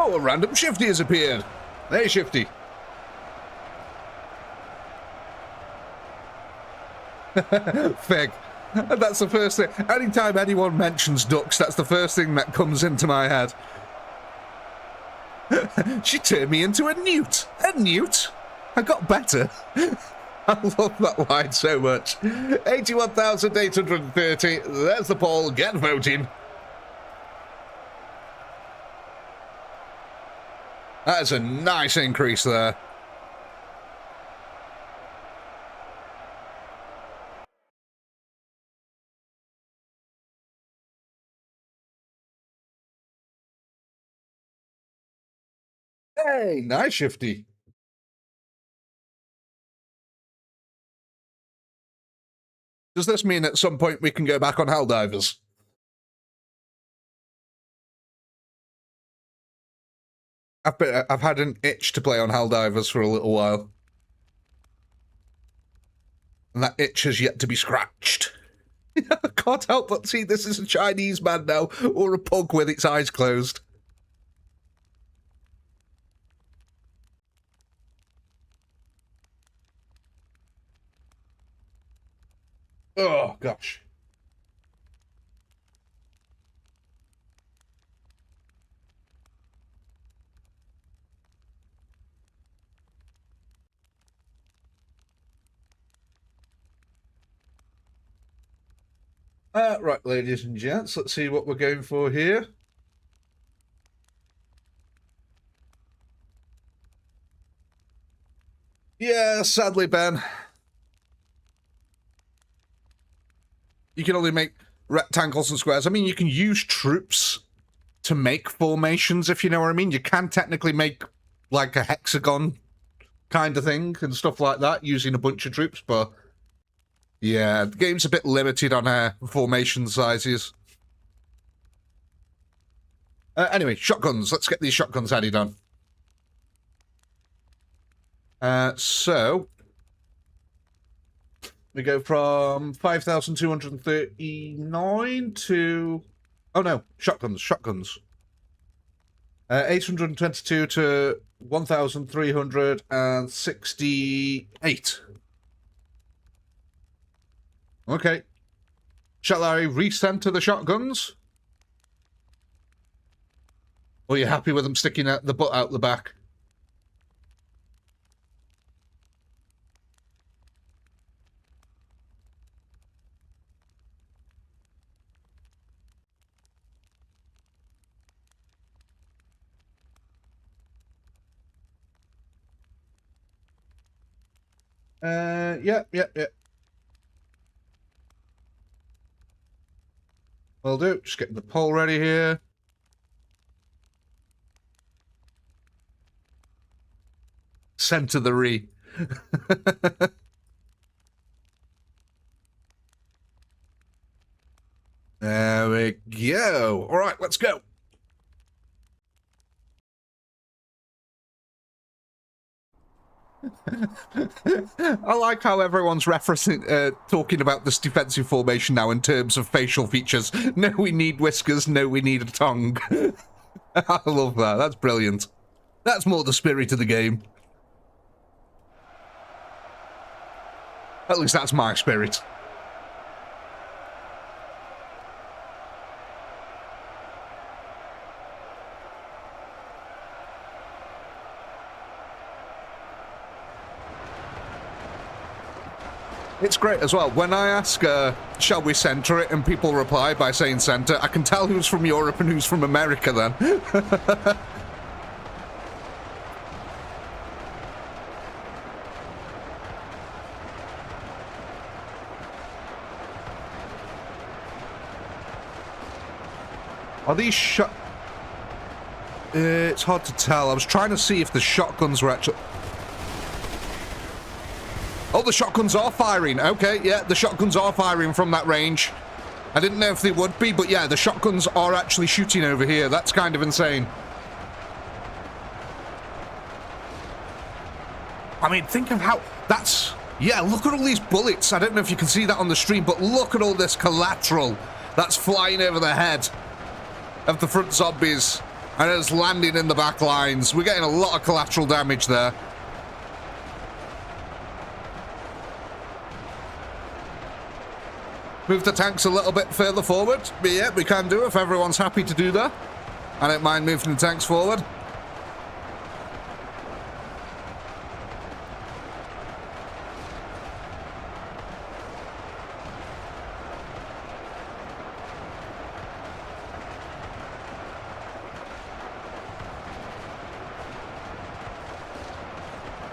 Oh, a random Shifty has appeared. Hey, Shifty. Fig. That's the first thing. Anytime anyone mentions ducks, that's the first thing that comes into my head. She turned me into a newt. A newt? I got better. I love that line so much. 81,830. There's the poll. Get voting. That is a nice increase there. Hey, nice, Shifty. Does this mean at some point we can go back on Helldivers? I've had an itch to play on Helldivers for a little while. And that itch has yet to be scratched. I can't help but see this is a Chinese man now, or a pug with its eyes closed. Oh, gosh. Right, ladies and gents, let's see what we're going for here. Yeah, sadly, Ben. You can only make rectangles and squares. I mean, you can use troops to make formations, if you know what I mean. You can technically make, like, a hexagon kind of thing and stuff like that using a bunch of troops, but yeah, the game's a bit limited on formation sizes. Anyway, shotguns. Let's get these shotguns added on. So we go from 5,239 to... Oh no, shotguns. 822 to 1,368. Okay. Shall I recenter the shotguns? Or are you happy with them sticking out the butt out the back? Yeah. Will do. Just getting the pole ready here. Center the re. There we go. All right, let's go. I like how everyone's referencing, talking about this defensive formation now in terms of facial features. No, we need whiskers. No, we need a tongue. I love that. That's brilliant. That's more the spirit of the game. At least that's my spirit. It's great as well. When I ask, shall we center it, and people reply by saying center, I can tell who's from Europe and who's from America then. Are these it's hard to tell. I was trying to see if the shotguns were actually... Oh, the shotguns are firing. Okay, yeah, the shotguns are firing from that range. I didn't know if they would be, but yeah, the shotguns are actually shooting over here. That's kind of insane. I mean, think of how... That's... Yeah, look at all these bullets. I don't know if you can see that on the stream, but look at all this collateral that's flying over the head of the front zombies, and it's landing in the back lines. We're getting a lot of collateral damage there. Move the tanks a little bit further forward. But yeah, we can do if everyone's happy to do that. I don't mind moving the tanks forward.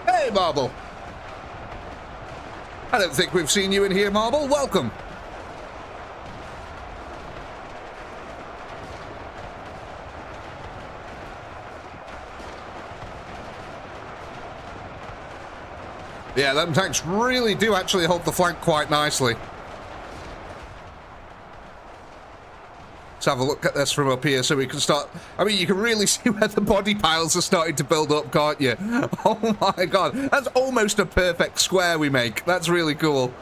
Hey, Marble. I don't think we've seen you in here, Marble. Welcome. Yeah, them tanks really do actually hold the flank quite nicely. Let's have a look at this from up here so we can start... I mean, you can really see where the body piles are starting to build up, can't you? Oh my god, that's almost a perfect square we make. That's really cool.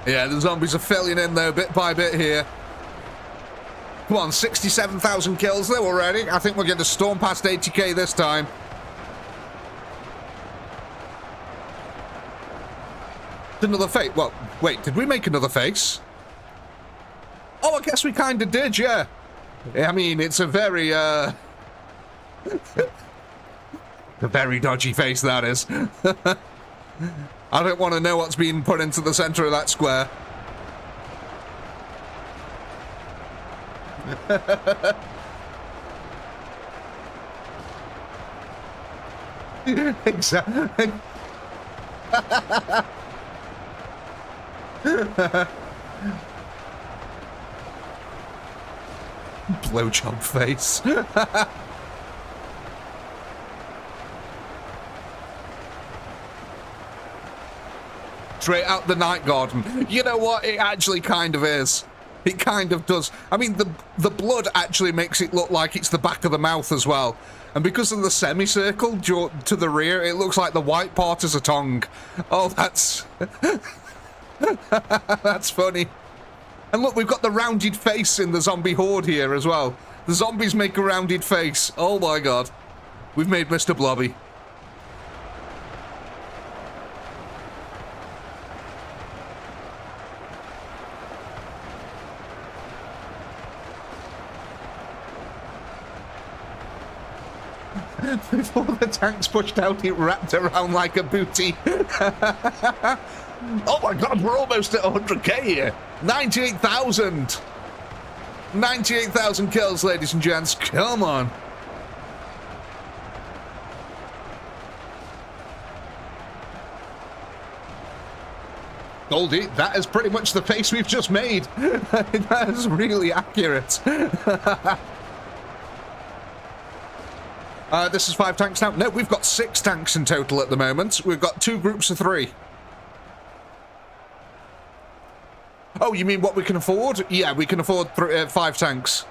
Yeah, the zombies are filling in though, bit by bit here. Come on, 67,000 kills though already. I think we're going to storm past 80k this time. Another face. Well, wait, did we make another face? Oh, I guess we kind of did, yeah. I mean, it's a very, a very dodgy face, that is. I don't want to know what's being put into the center of that square. Exactly. Blowjob face. Straight out the night garden. You know what? It actually kind of is. It kind of does. I mean, the blood actually makes it look like it's the back of the mouth as well. And because of the semicircle to the rear, it looks like the white part is a tongue. Oh, that's... that's funny. And look, we've got the rounded face in the zombie horde here as well. The zombies make a rounded face. Oh my god. We've made Mr. Blobby. Before the tanks pushed out, it wrapped around like a booty. Oh my god, we're almost at 100k here. 98,000. 98,000 kills, ladies and gents. Come on. Goldie, that is pretty much the face we've just made. That is really accurate. This is 5 tanks now. No, we've got 6 tanks in total at the moment. We've got 2 groups of 3. Oh, you mean what we can afford? Yeah, we can afford 5 tanks.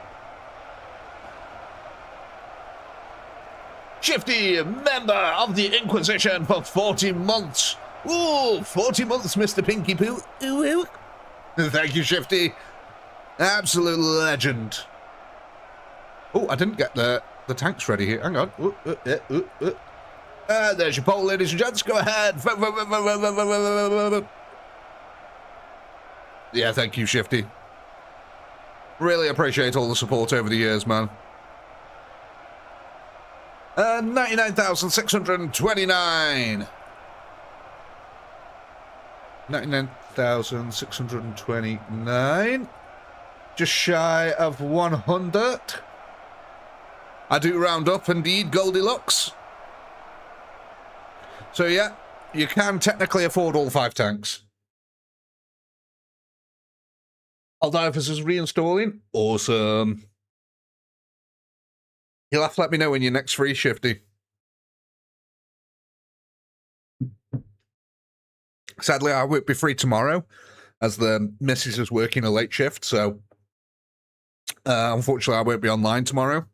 Shifty, member of the Inquisition for 40 months. Ooh, 40 months, Mr. Pinky Poo. Ooh, ooh. Thank you, Shifty. Absolute legend. Oh, I didn't get the tanks ready here. Hang on. There's your poll, ladies and gents. Go ahead. Yeah, thank you, Shifty. Really appreciate all the support over the years, man. 99,629. 99,629. Just shy of 100. I do round up, indeed, Goldilocks. So yeah, you can technically afford all 5 tanks. Aldivers is reinstalling. Awesome. You'll have to let me know when you're next free, Shifty. Sadly, I won't be free tomorrow, as the missus is working a late shift, so unfortunately I won't be online tomorrow.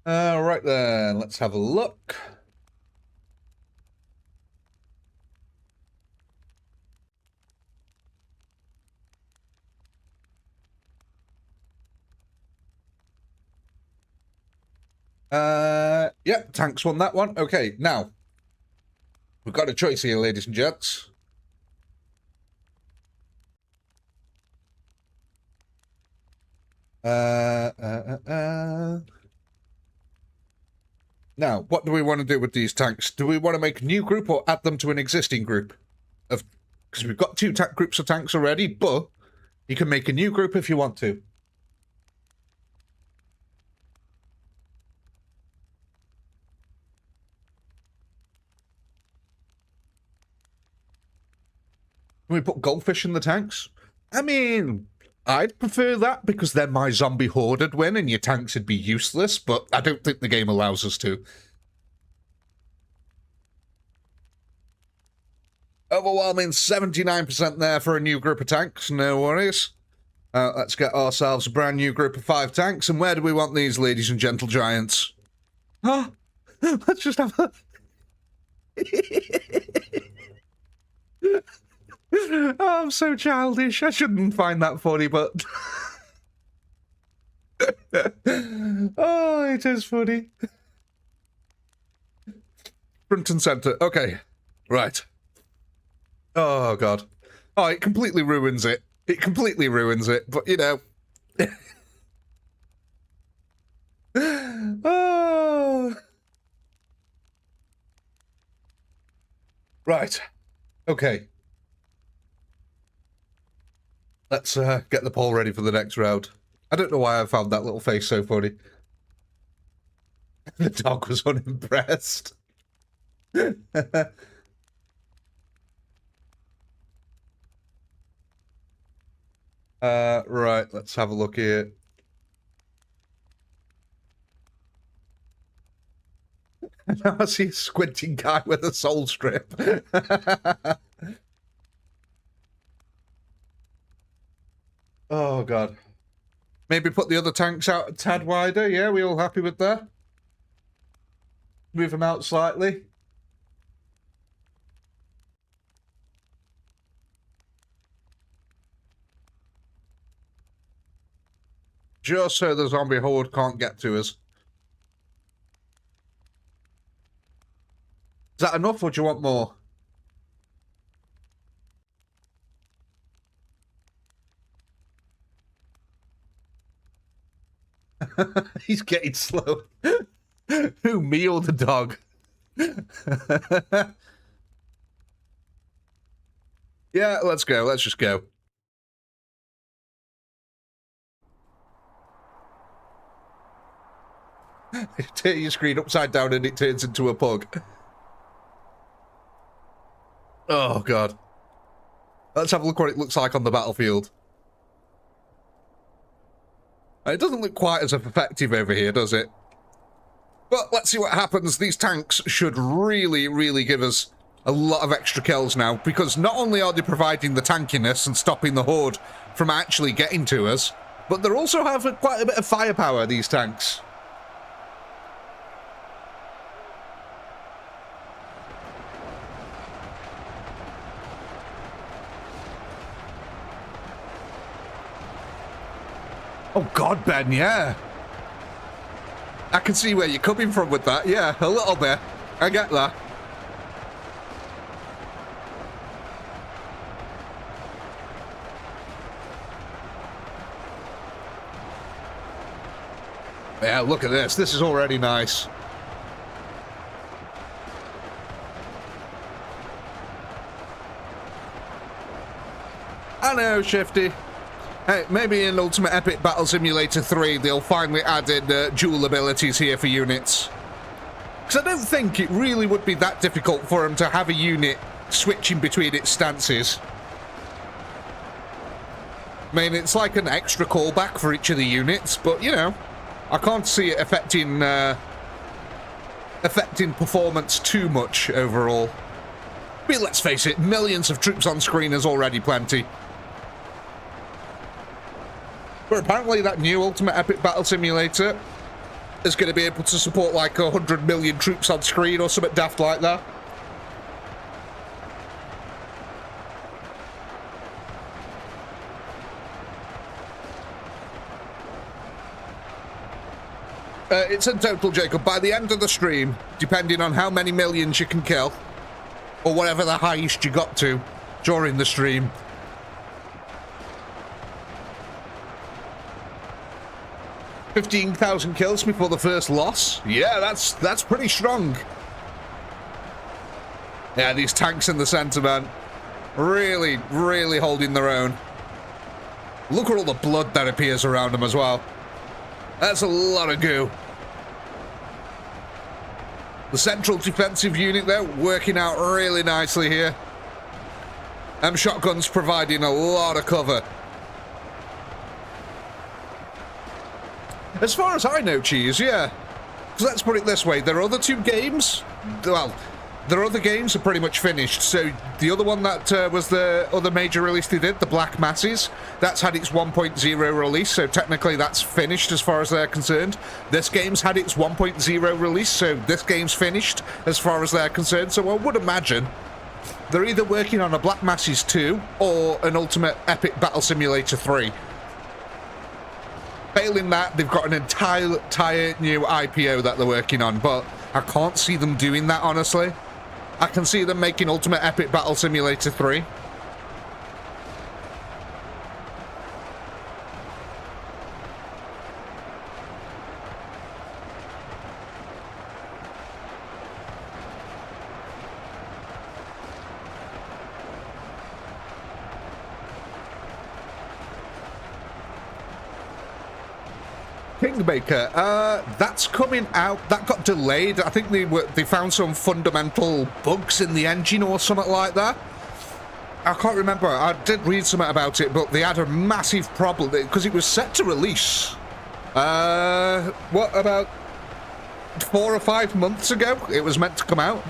Right then, let's have a look. Yeah, tanks won that one. Okay, now, we've got a choice here, ladies and gents. Now, what do we want to do with these tanks? Do we want to make a new group or add them to an existing group? Because we've got 2 groups of tanks already, but you can make a new group if you want to. Can we put goldfish in the tanks? I mean, I'd prefer that because then my zombie horde would win and your tanks would be useless, but I don't think the game allows us to. Overwhelming 79% there for a new group of tanks, no worries. Let's get ourselves a brand new group of 5 tanks, and where do we want these, ladies and gentle giants? Huh? Let's just have a... Oh, I'm so childish. I shouldn't find that funny, but... Oh, it is funny. Front and center. Okay. Right. Oh, God. Oh, it completely ruins it. It completely ruins it, but, you know... Oh. Right. Okay. Let's get the poll ready for the next round. I don't know why I found that little face so funny. The dog was unimpressed. Right, let's have a look here. Now I see a squinting guy with a soul strip. Oh, God. Maybe put the other tanks out a tad wider. Yeah, we all happy with that? Move them out slightly. Just so the zombie horde can't get to us. Is that enough, or do you want more? He's getting slow. Who, me or the dog? Yeah, let's go. Let's just go. Turn your screen upside down and it turns into a pug. Oh, God. Let's have a look what it looks like on the battlefield. It doesn't look quite as effective over here, does it? But let's see what happens. These tanks should really, really give us a lot of extra kills now, because not only are they providing the tankiness and stopping the horde from actually getting to us, but they also have quite a bit of firepower, these tanks. Oh, God, Ben, yeah. I can see where you're coming from with that. Yeah, a little bit. I get that. Yeah, look at this. This is already nice. I know, Shifty. Hey, maybe in Ultimate Epic Battle Simulator 3 they'll finally add in dual abilities here for units. Because I don't think it really would be that difficult for them to have a unit switching between its stances. I mean, it's like an extra callback for each of the units, but, you know, I can't see it affecting performance too much overall. But let's face it, millions of troops on screen is already plenty. But apparently that new Ultimate Epic Battle Simulator is going to be able to support like 100 million troops on screen or something daft like that. It's in total, Jacob. By the end of the stream, depending on how many millions you can kill, or whatever the highest you got to during the stream, 15,000 kills before the first loss. Yeah, that's pretty strong. Yeah, these tanks in the centre, man, really, really holding their own. Look at all the blood that appears around them as well. That's a lot of goo. The central defensive unit there working out really nicely here. Shotguns providing a lot of cover. As far as I know, Cheese, yeah. So let's put it this way, their other two games, well, their other games are pretty much finished. So the other one that was the other major release they did, the Black Masses, that's had its 1.0 release, so technically that's finished as far as they're concerned. This game's had its 1.0 release, so this game's finished as far as they're concerned. So I would imagine they're either working on a Black Masses 2 or an Ultimate Epic Battle Simulator 3. Failing that, they've got an entire new IPO that they're working on, but I can't see them doing that, honestly. I can see them making Ultimate Epic Battle Simulator 3. Kingmaker, that's coming out. That got delayed. I think they found some fundamental bugs in the engine or something like that. I can't remember. I did read something about it, but they had a massive problem because it was set to release. What about 4 or 5 months ago it was meant to come out.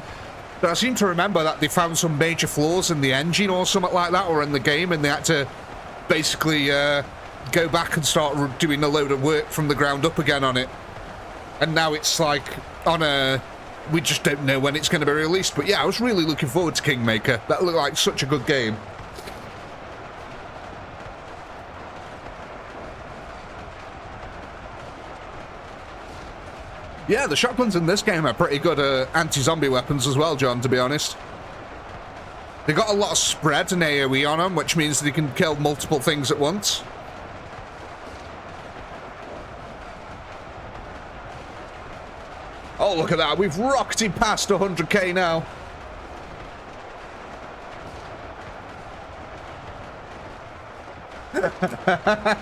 But I seem to remember that they found some major flaws in the engine or something like that, or in the game, and they had to basically go back and start doing a load of work from the ground up again on it. And now it's like on a... we just don't know when it's going to be released. But yeah, I was really looking forward to Kingmaker. That looked like such a good game. Yeah, the shotguns in this game are pretty good anti-zombie weapons as well, John, to be honest. They got a lot of spread and AoE on them, which means they can kill multiple things at once. Oh, look at that. We've rocketed past 100k now.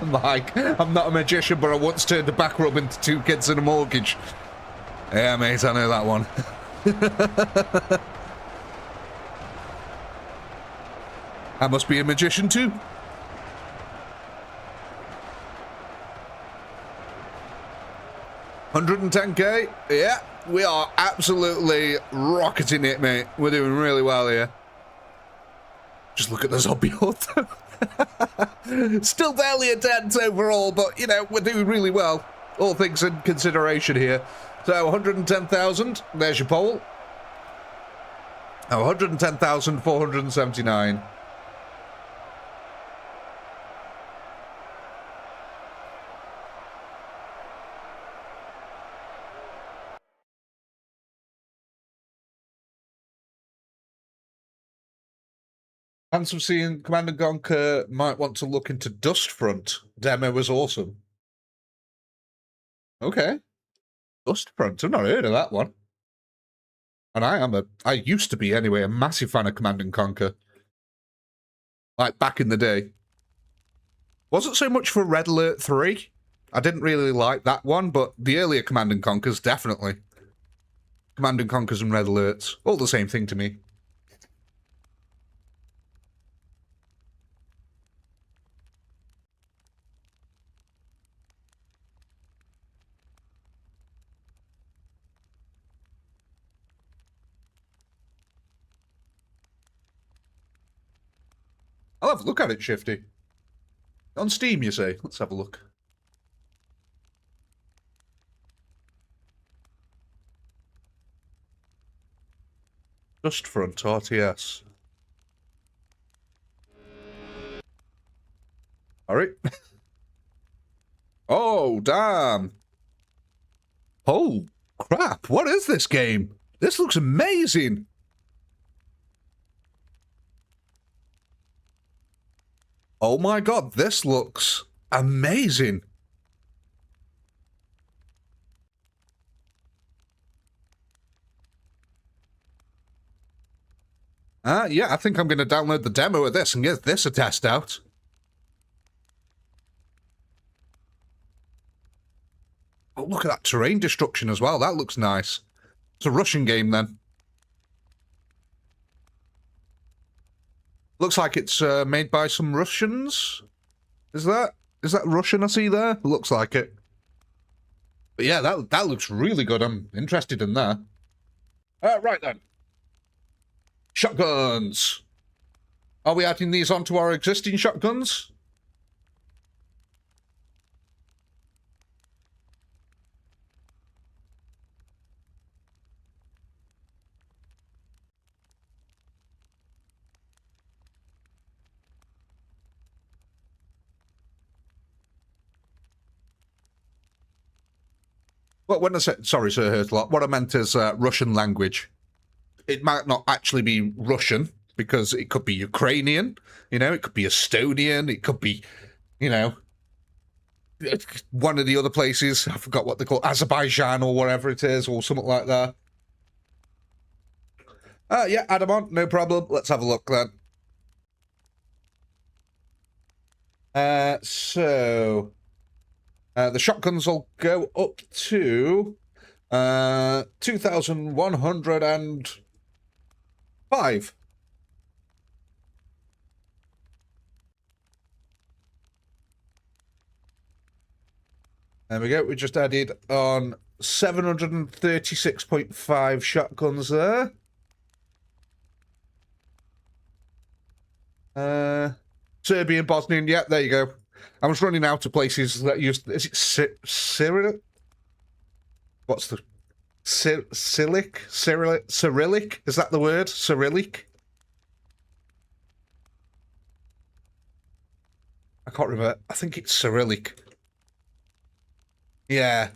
Mike, I'm not a magician, but I once turned a back rub into 2 kids and a mortgage. Yeah, mate, I know that one. I must be a magician too. $110k. Yeah, we are absolutely rocketing it, mate. We're doing really well here. Just look at the zombie horde. Still barely a dent overall, but, you know, we're doing really well. All things in consideration here. So, 110,000. There's your poll. Oh, 110,479. Fans have seen Command & Conquer might want to look into Dustfront. Demo was awesome. Okay. Dustfront, I've not heard of that one. And I used to be anyway, a massive fan of Command & Conquer. Like back in the day. Wasn't so much for Red Alert 3. I didn't really like that one, but the earlier Command & Conquers, definitely. Command & Conquers and Red Alerts, all the same thing to me. I'll have a look at it, Shifty. On Steam, you say? Let's have a look. Dustfront RTS. Alright. Oh, damn. Oh, crap. What is this game? This looks amazing. Oh my god, this looks amazing. Yeah, I think I'm going to download the demo of this and give this a test out. Oh, look at that terrain destruction as well. That looks nice. It's a Russian game, then. Looks like it's made by some Russians. Is that Russian I see there? Looks like it. But yeah, that looks really good. I'm interested in that. Right then. Shotguns. Are we adding these onto our existing shotguns? Well, when I said, sorry, Sir Hurtlot, what I meant is Russian language. It might not actually be Russian, because it could be Ukrainian, you know, it could be Estonian, it could be, you know, one of the other places, I forgot what they call Azerbaijan or whatever it is, or something like that. Yeah, add them on, no problem. Let's have a look then. The shotguns will go up to 2,105. There we go. We just added on 736.5 shotguns there. Serbian, Bosnian, yeah, there you go. I was running out of places that use... Is it Cyrillic? What's the... Cyrillic? Cyrillic? Is that the word? Cyrillic? I can't remember. I think it's Cyrillic. Yeah.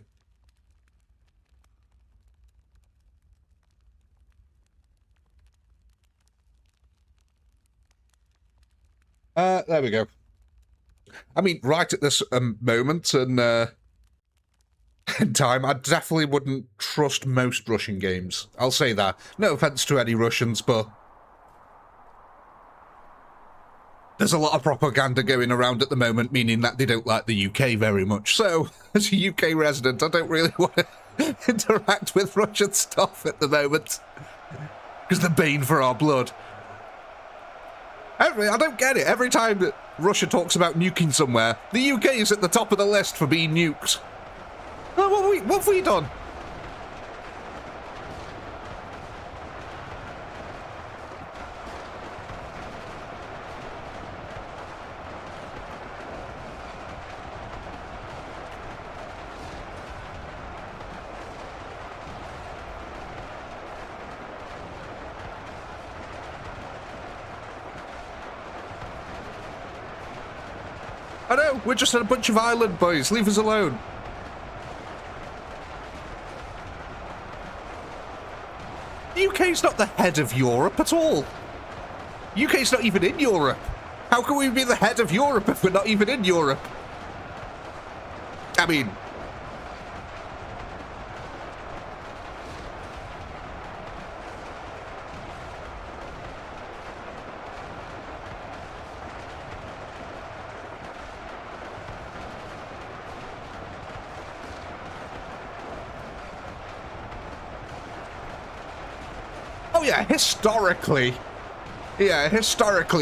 There we go. I mean, right at this moment and in time, I definitely wouldn't trust most Russian games. I'll say that. No offense to any Russians, but there's a lot of propaganda going around at the moment, meaning that they don't like the UK very much. So, as a UK resident, I don't really want to interact with Russian stuff at the moment. Because they're bane for our blood. I don't get it. Every time that Russia talks about nuking somewhere, the UK is at the top of the list for being nuked. Oh, what have we done? I know, we're just a bunch of island boys. Leave us alone. The UK's not the head of Europe at all. UK's not even in Europe. How can we be the head of Europe if we're not even in Europe? I mean... Oh yeah, historically,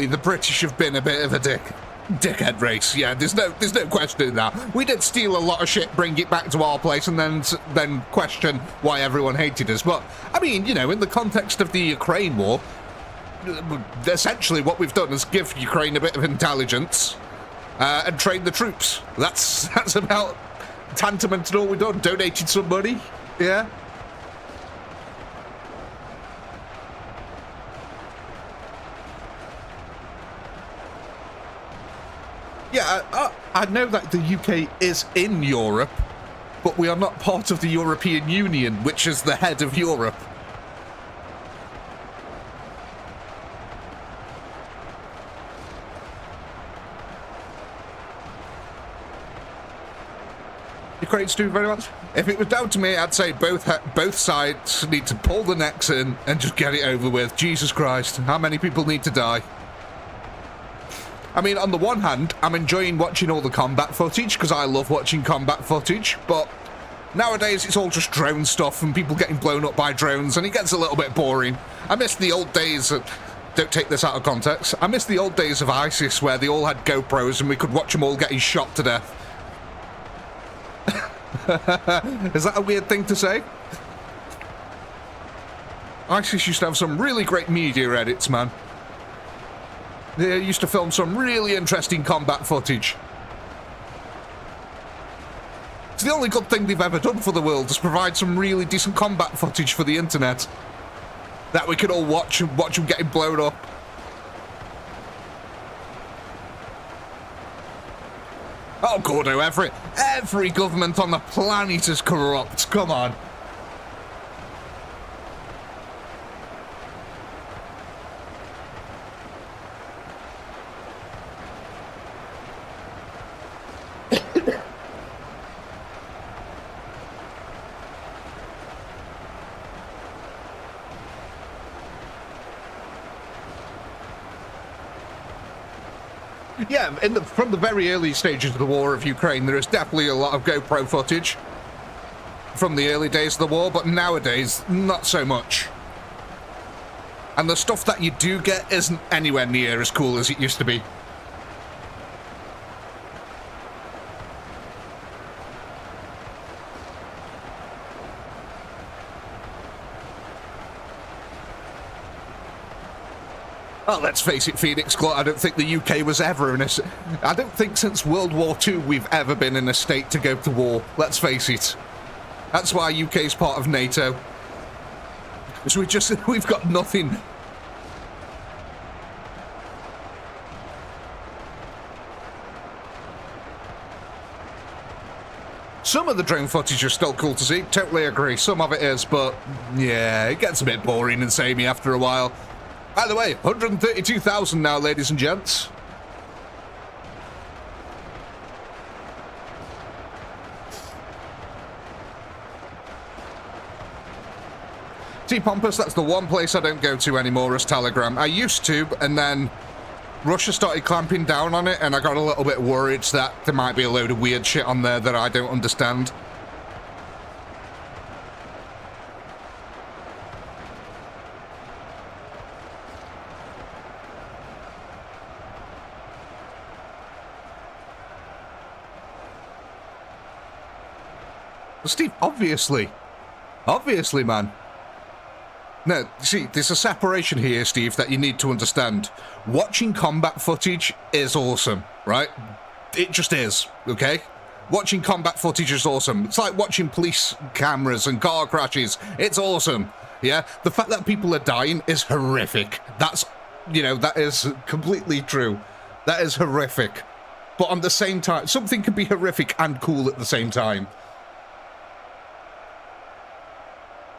the British have been a bit of a dickhead race. Yeah, there's no question in that. We did steal a lot of shit, bring it back to our place, and then question why everyone hated us. But I mean, you know, in the context of the Ukraine war, essentially what we've done is give Ukraine a bit of intelligence and train the troops. That's about tantamount to all we've done. Donated some money, yeah. Yeah, I know that the UK is in Europe, but we are not part of the European Union, which is the head of Europe. Ukraine's doing very much. If it was down to me, I'd say both sides need to pull the necks in and just get it over with. Jesus Christ, how many people need to die? I mean, on the one hand, I'm enjoying watching all the combat footage, because I love watching combat footage, but nowadays it's all just drone stuff and people getting blown up by drones, and it gets a little bit boring. I miss the old days, don't take this out of context, I miss the old days of ISIS where they all had GoPros and we could watch them all getting shot to death. Is that a weird thing to say? ISIS used to have some really great media edits, man. They used to film some really interesting combat footage. It's the only good thing they've ever done for the world, is provide some really decent combat footage for the internet that we can all watch and watch them getting blown up. Oh, Gordo, every government on the planet is corrupt. Come on. Yeah, from the very early stages of the war of Ukraine, there is definitely a lot of GoPro footage from the early days of the war, but nowadays, not so much. And the stuff that you do get isn't anywhere near as cool as it used to be. Oh, let's face it, Phoenix Club, I don't think the UK was ever in a... I don't think since World War II we've ever been in a state to go to war. Let's face it. That's why UK's part of NATO. Because we've got nothing. Some of the drone footage is still cool to see, totally agree. Some of it is, but yeah, it gets a bit boring and samey after a while. By the way, 132,000 now, ladies and gents. T-Pompous, that's the one place I don't go to anymore is Telegram. I used to, and then Russia started clamping down on it, and I got a little bit worried that there might be a load of weird shit on there that I don't understand. Steve, obviously, man. No, see, there's a separation here, Steve, that you need to understand. Watching combat footage is awesome, right? It just is, okay? Watching combat footage is awesome. It's like watching police cameras and car crashes. It's awesome, yeah? The fact that people are dying is horrific. That's, you know, that is completely true. That is horrific. But on the same time, something can be horrific and cool at the same time.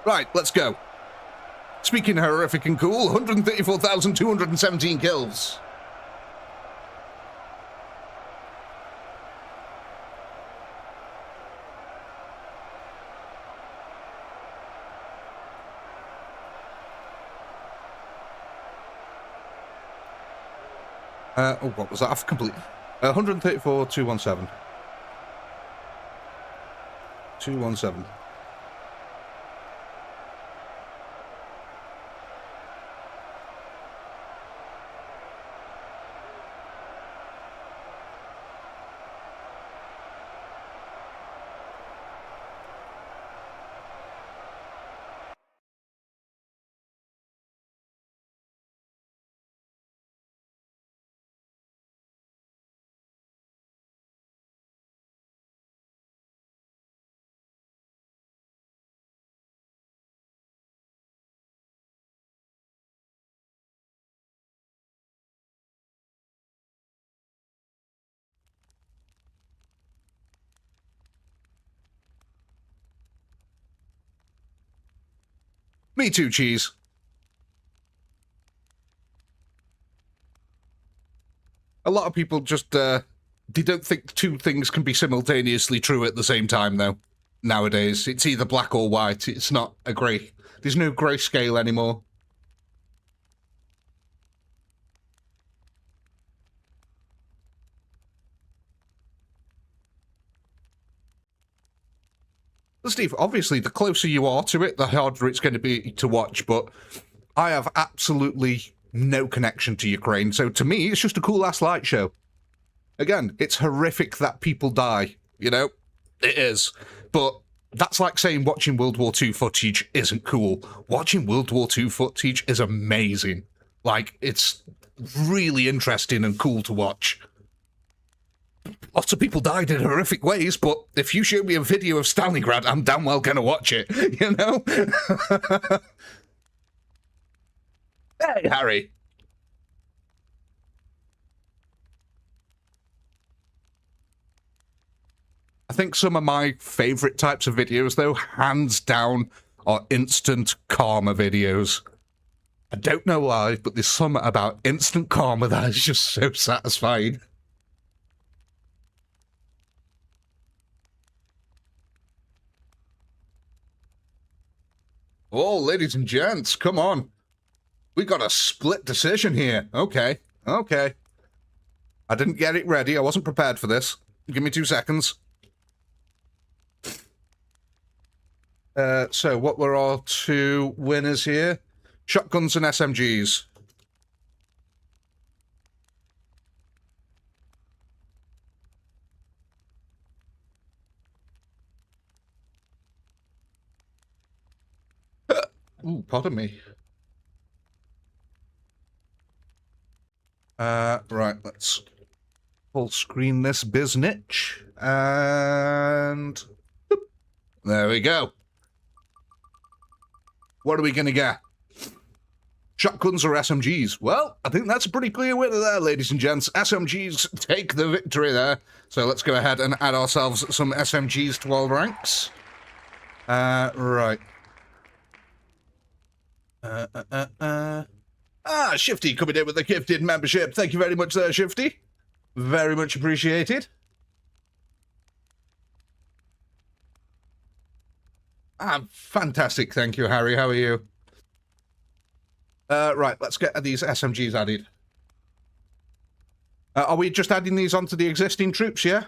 Right, let's go. Speaking of horrific and cool, 134,217 kills. Oh, what was that? I've completely... 134,217. 217. Me too, Cheese. A lot of people just, they don't think two things can be simultaneously true at the same time, though. Nowadays, it's either black or white. It's not a grey. There's no grey scale anymore. Well, Steve, obviously, the closer you are to it, the harder it's going to be to watch, but I have absolutely no connection to Ukraine, so to me, it's just a cool-ass light show. Again, it's horrific that people die, you know? It is. But that's like saying watching World War II footage isn't cool. Watching World War II footage is amazing. Like, it's really interesting and cool to watch. Lots of people died in horrific ways, but if you show me a video of Stalingrad, I'm damn well gonna watch it, you know? Hey, Harry. I think some of my favourite types of videos, though, hands down, are instant karma videos. I don't know why, but there's something about instant karma that is just so satisfying. Oh, ladies and gents, come on. We got a split decision here. Okay, okay. I didn't get it ready. I wasn't prepared for this. Give me 2 seconds. So what were our 2 winners here? Shotguns and SMGs. Ooh, pardon me. Right, let's full screen this biznitch. And... boop. There we go. What are we going to get? Shotguns or SMGs? Well, I think that's a pretty clear winner there, ladies and gents. SMGs take the victory there. So let's go ahead and add ourselves some SMGs to our ranks. Right. Shifty coming in with the gifted membership. Thank you very much there, Shifty. Very much appreciated. Fantastic. Thank you, Harry. How are you? Right, let's get these SMGs added. Are we just adding these onto the existing troops, yeah?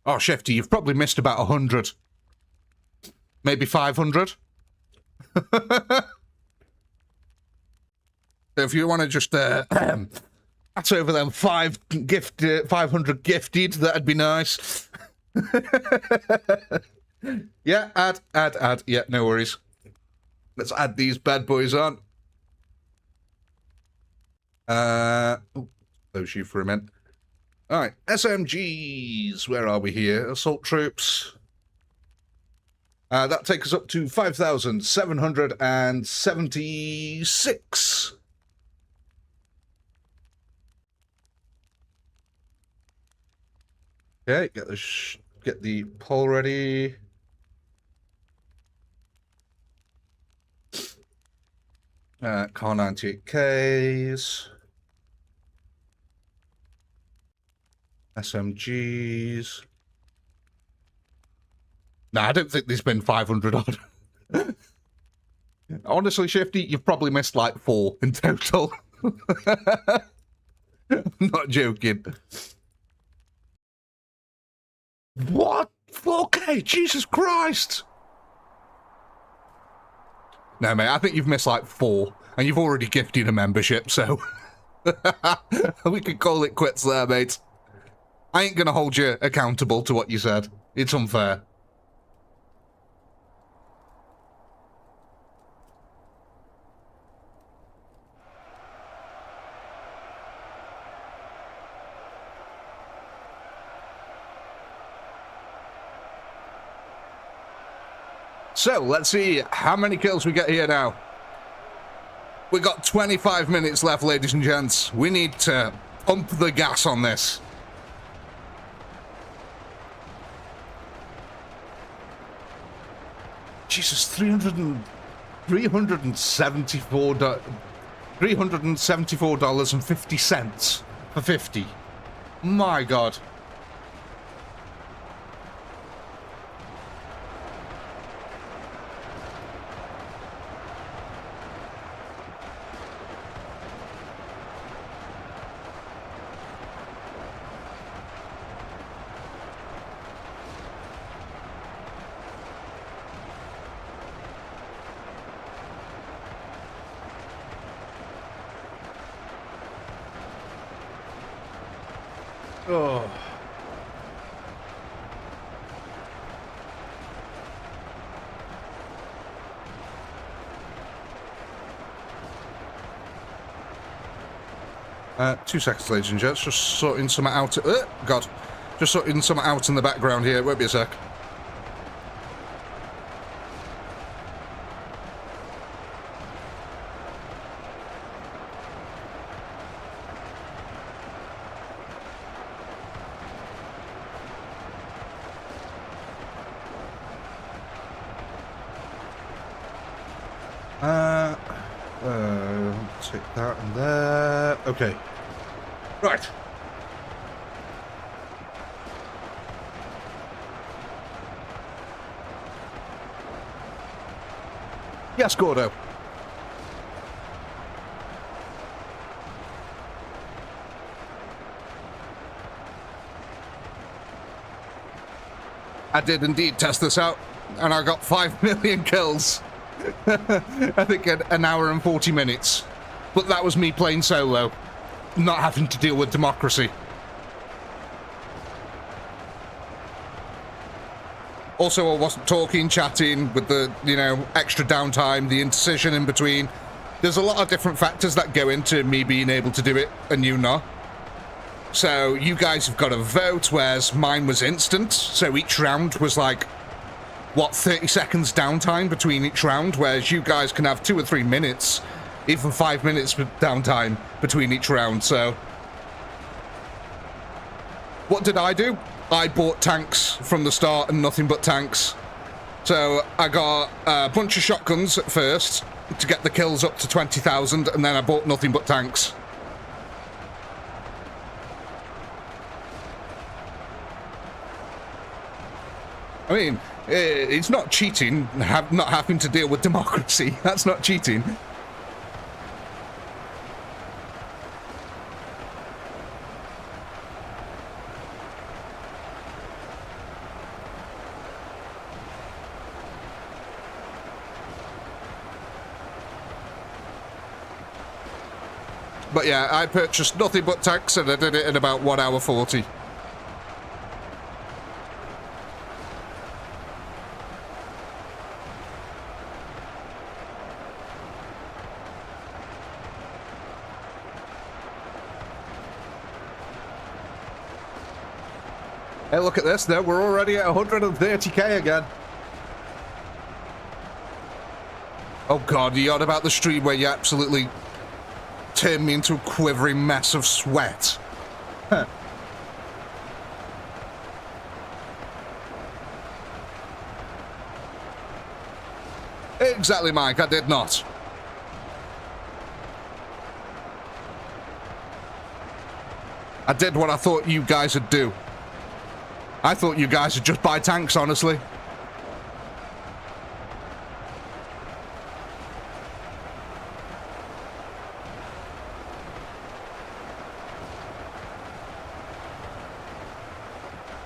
Oh, Shifty, you've probably missed about 100. Maybe 500. If you want to just pass over them 500 gifted, that'd be nice. Yeah, add. Yeah, no worries. Let's add these bad boys on. Close you for a minute. All right, SMGs. Where are we here? Assault troops. That takes us up to 5,776. Okay, get the pole ready. Car 98Ks. SMGs. No, I don't think there's been 500 odd. Honestly, Shifty, you've probably missed like 4 in total. I'm not joking. What? 4K? Jesus Christ! No, mate, I think you've missed like 4, and you've already gifted a membership, so... we could call it quits there, mate. I ain't gonna hold you accountable to what you said. It's unfair. So, let's see how many kills we get here now. We got 25 minutes left, ladies and gents. We need to pump the gas on this. Jesus, $374.50 for 50. My God. Oh. Two seconds, ladies and gents. Just sorting some out. God. Just sorting some out in the background here. Won't be a sec. Take that and there. Okay. Right. Yes, Gordo. I did indeed test this out, and I got 5 million kills. I think an hour and 40 minutes. But that was me playing solo, not having to deal with democracy. Also, I wasn't talking, chatting with the, you know, extra downtime, the intercision in between. There's a lot of different factors that go into me being able to do it and you not. So you guys have got a vote, whereas mine was instant. So each round was like, what, 30 seconds downtime between each round, whereas you guys can have 2 or 3 minutes, even 5 minutes downtime between each round. So what did I do? I bought tanks from the start and nothing but tanks. So I got a bunch of shotguns at first to get the kills up to 20,000, and then I bought nothing but tanks. I mean, it's not cheating, not having to deal with democracy. That's not cheating. But yeah, I purchased nothing but tanks and I did it in about 1 hour 40. Hey, look at this, though. We're already at 130k again. Oh god, you on about the stream where you absolutely turned me into a quivering mess of sweat? Huh. Exactly, Mike, I did not. I did what I thought you guys would do. I thought you guys would just buy tanks, honestly.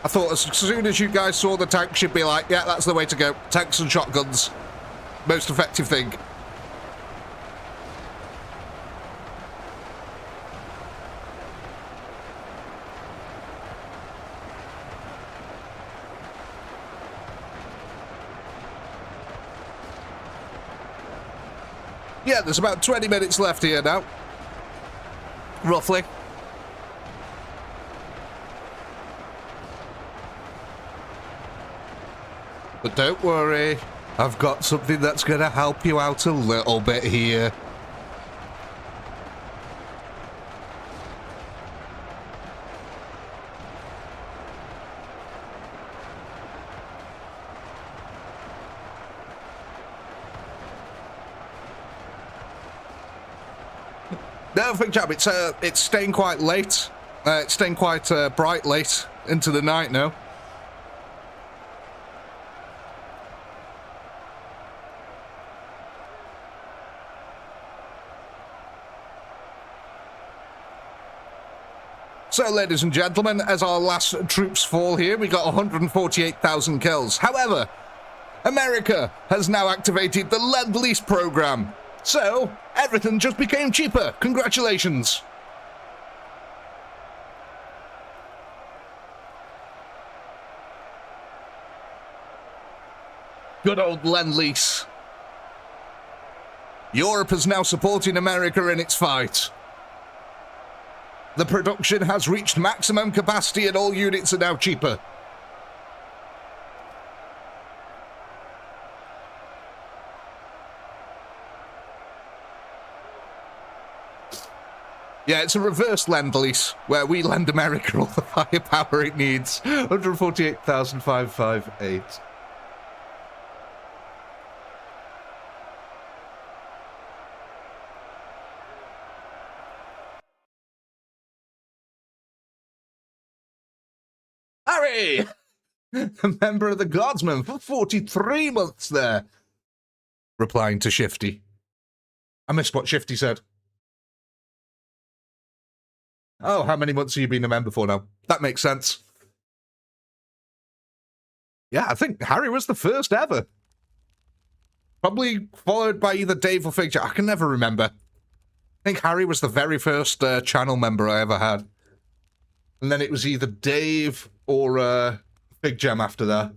I thought as soon as you guys saw the tanks, you'd be like, yeah, that's the way to go. Tanks and shotguns. Most effective thing. Yeah, there's about 20 minutes left here now. Roughly. But don't worry, I've got something that's going to help you out a little bit here. No, think, Jab, it's staying quite late. It's staying quite bright late into the night now. So, ladies and gentlemen, as our last troops fall here, we got 148,000 kills. However, America has now activated the Lend-Lease program. So, everything just became cheaper. Congratulations. Good old Lend-Lease. Europe is now supporting America in its fight. The production has reached maximum capacity and all units are now cheaper. Yeah, it's a reverse Lend-Lease, where we lend America all the firepower it needs. 148,558. Harry! A member of the Guardsmen for 43 months there. Replying to Shifty. I missed what Shifty said. Oh, how many months have you been a member for now? That makes sense. Yeah, I think Harry was the first ever. Probably followed by either Dave or Fig Jam. I can never remember. I think Harry was the very first channel member I ever had. And then it was either Dave or Fig Jam after that.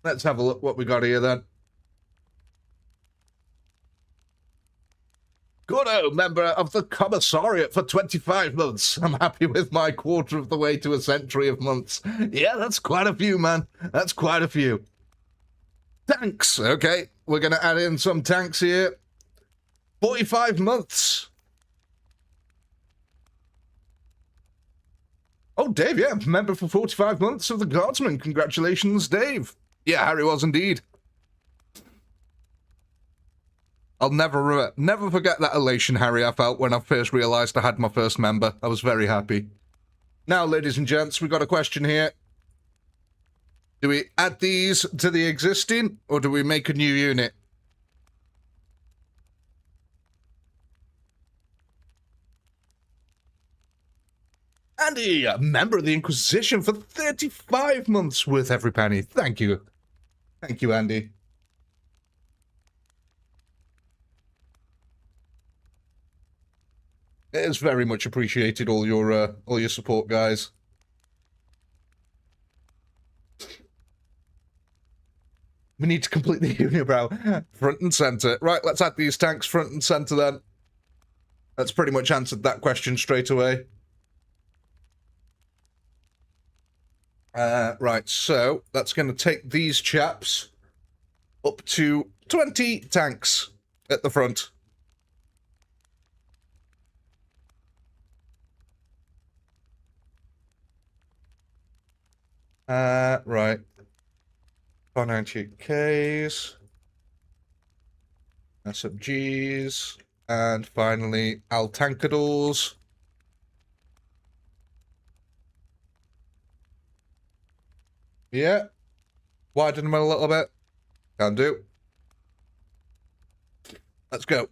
Let's have a look what we got here then. Gordo, member of the Commissariat for 25 months. I'm happy with my quarter of the way to a century of months. Yeah, that's quite a few, man. That's quite a few. Tanks. Okay, we're going to add in some tanks here. 45 months. Oh, Dave, yeah, member for 45 months of the Guardsmen. Congratulations, Dave. Yeah, Harry was indeed. I'll never forget that elation, Harry, I felt when I first realised I had my first member. I was very happy. Now, ladies and gents, we've got a question here. Do we add these to the existing, or do we make a new unit? Andy, a member of the Inquisition for 35 months, worth every penny. Thank you. Thank you, Andy. It is very much appreciated, all your support, guys. We need to complete the unibrow front and center. Right, let's add these tanks front and center then. That's pretty much answered that question straight away. Right, so that's going to take these chaps up to 20 tanks at the front. Right. 498Ks. SMGs. And finally, Altankadors. Yeah. Widen them a little bit. Can do. Let's go.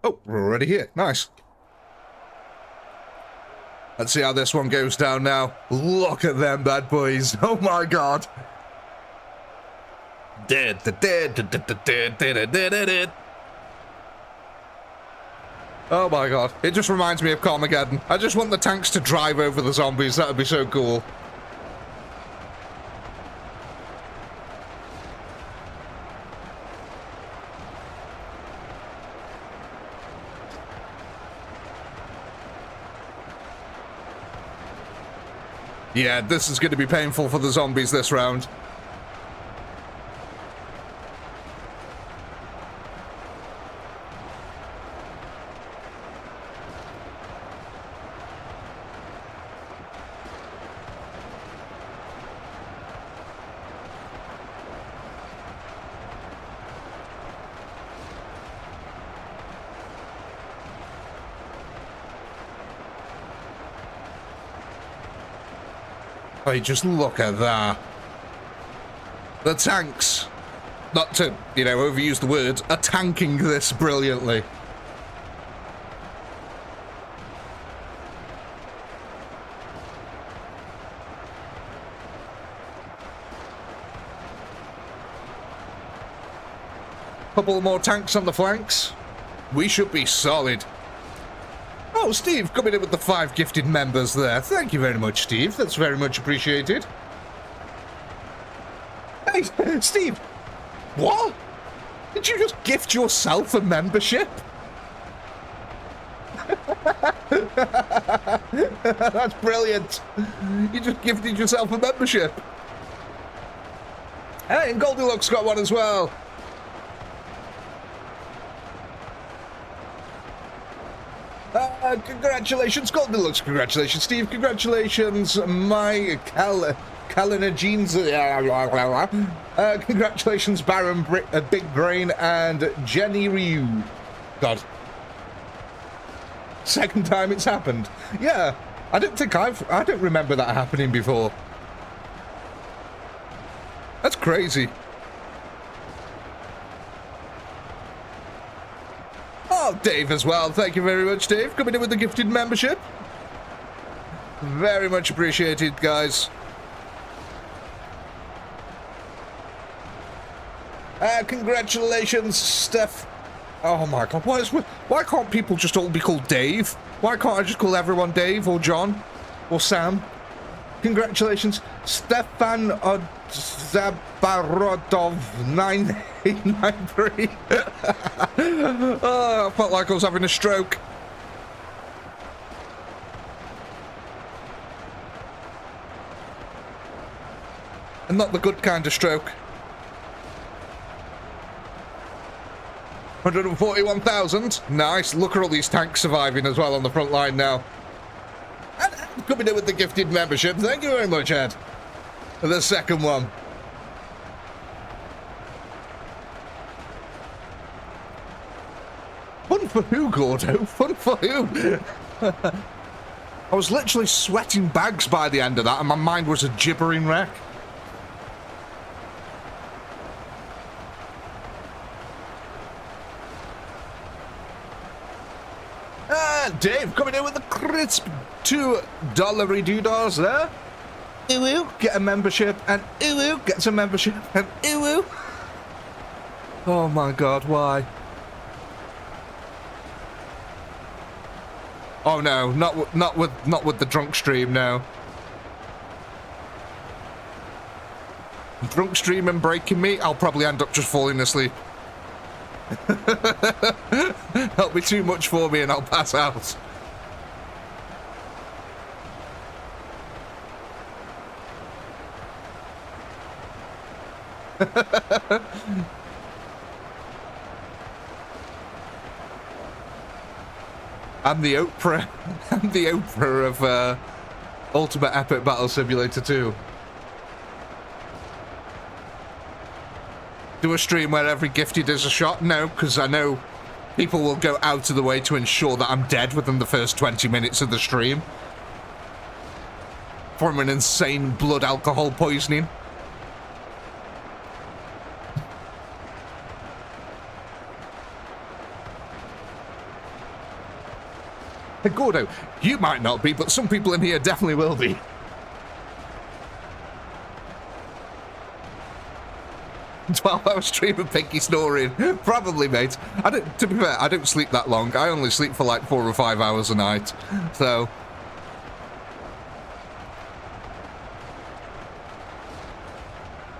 Oh, we're already here. Nice. Let's see how this one goes down now. Look at them bad boys. Oh my god. Oh my god. It just reminds me of Carmageddon. I just want the tanks to drive over the zombies. That would be so cool. Yeah, this is going to be painful for the zombies this round. Hey, just look at that. The tanks, not to, you know, overuse the words, are tanking this brilliantly. Couple more tanks on the flanks. We should be solid. Oh, Steve, coming in with the 5 gifted members there. Thank you very much, Steve. That's very much appreciated. Hey, Steve! What? Did you just gift yourself a membership? That's brilliant. You just gifted yourself a membership. Hey, and Goldilocks got one as well. Congratulations, Goldilocks. Congratulations, Steve. Congratulations, my Kalina Jeans. Congratulations, Baron Big Brain and Jenny Ryu. God. Second time it's happened. Yeah, I don't remember that happening before. That's crazy. Oh, Dave as well. Thank you very much, Dave. Coming in with the gifted membership. Very much appreciated, guys. Congratulations, Steph. Oh my god, why can't people just all be called Dave? Why can't I just call everyone Dave or John or Sam? Congratulations, Stefan Zabarodov 9893. Oh, I felt like I was having a stroke. And not the good kind of stroke. 141,000. Nice. Look at all these tanks surviving as well on the front line now. And coming in with the gifted membership. Thank you very much, Ed. For the second one. Fun for who, Gordo? Fun for who? I was literally sweating bags by the end of that, and my mind was a gibbering wreck. Dave coming in with a crisp $2 doodars there. Ooh, get a membership, and ooh, gets a membership, and ooh. Oh my god, why? Oh no, not with the drunk stream, no. Drunk stream and breaking me, I'll probably end up just falling asleep. That'll be too much for me and I'll pass out. I'm the Oprah. I'm the Oprah of Ultimate Epic Battle Simulator 2. Do a stream where every gifted is a shot? No, because I know people will go out of the way to ensure that I'm dead within the first 20 minutes of the stream. From an insane blood alcohol poisoning. Hey, Gordo, you might not be, but some people in here definitely will be. "12-hour stream of Pinky snoring." Probably, mate. To be fair, I don't sleep that long. I only sleep for like 4 or 5 hours a night. So.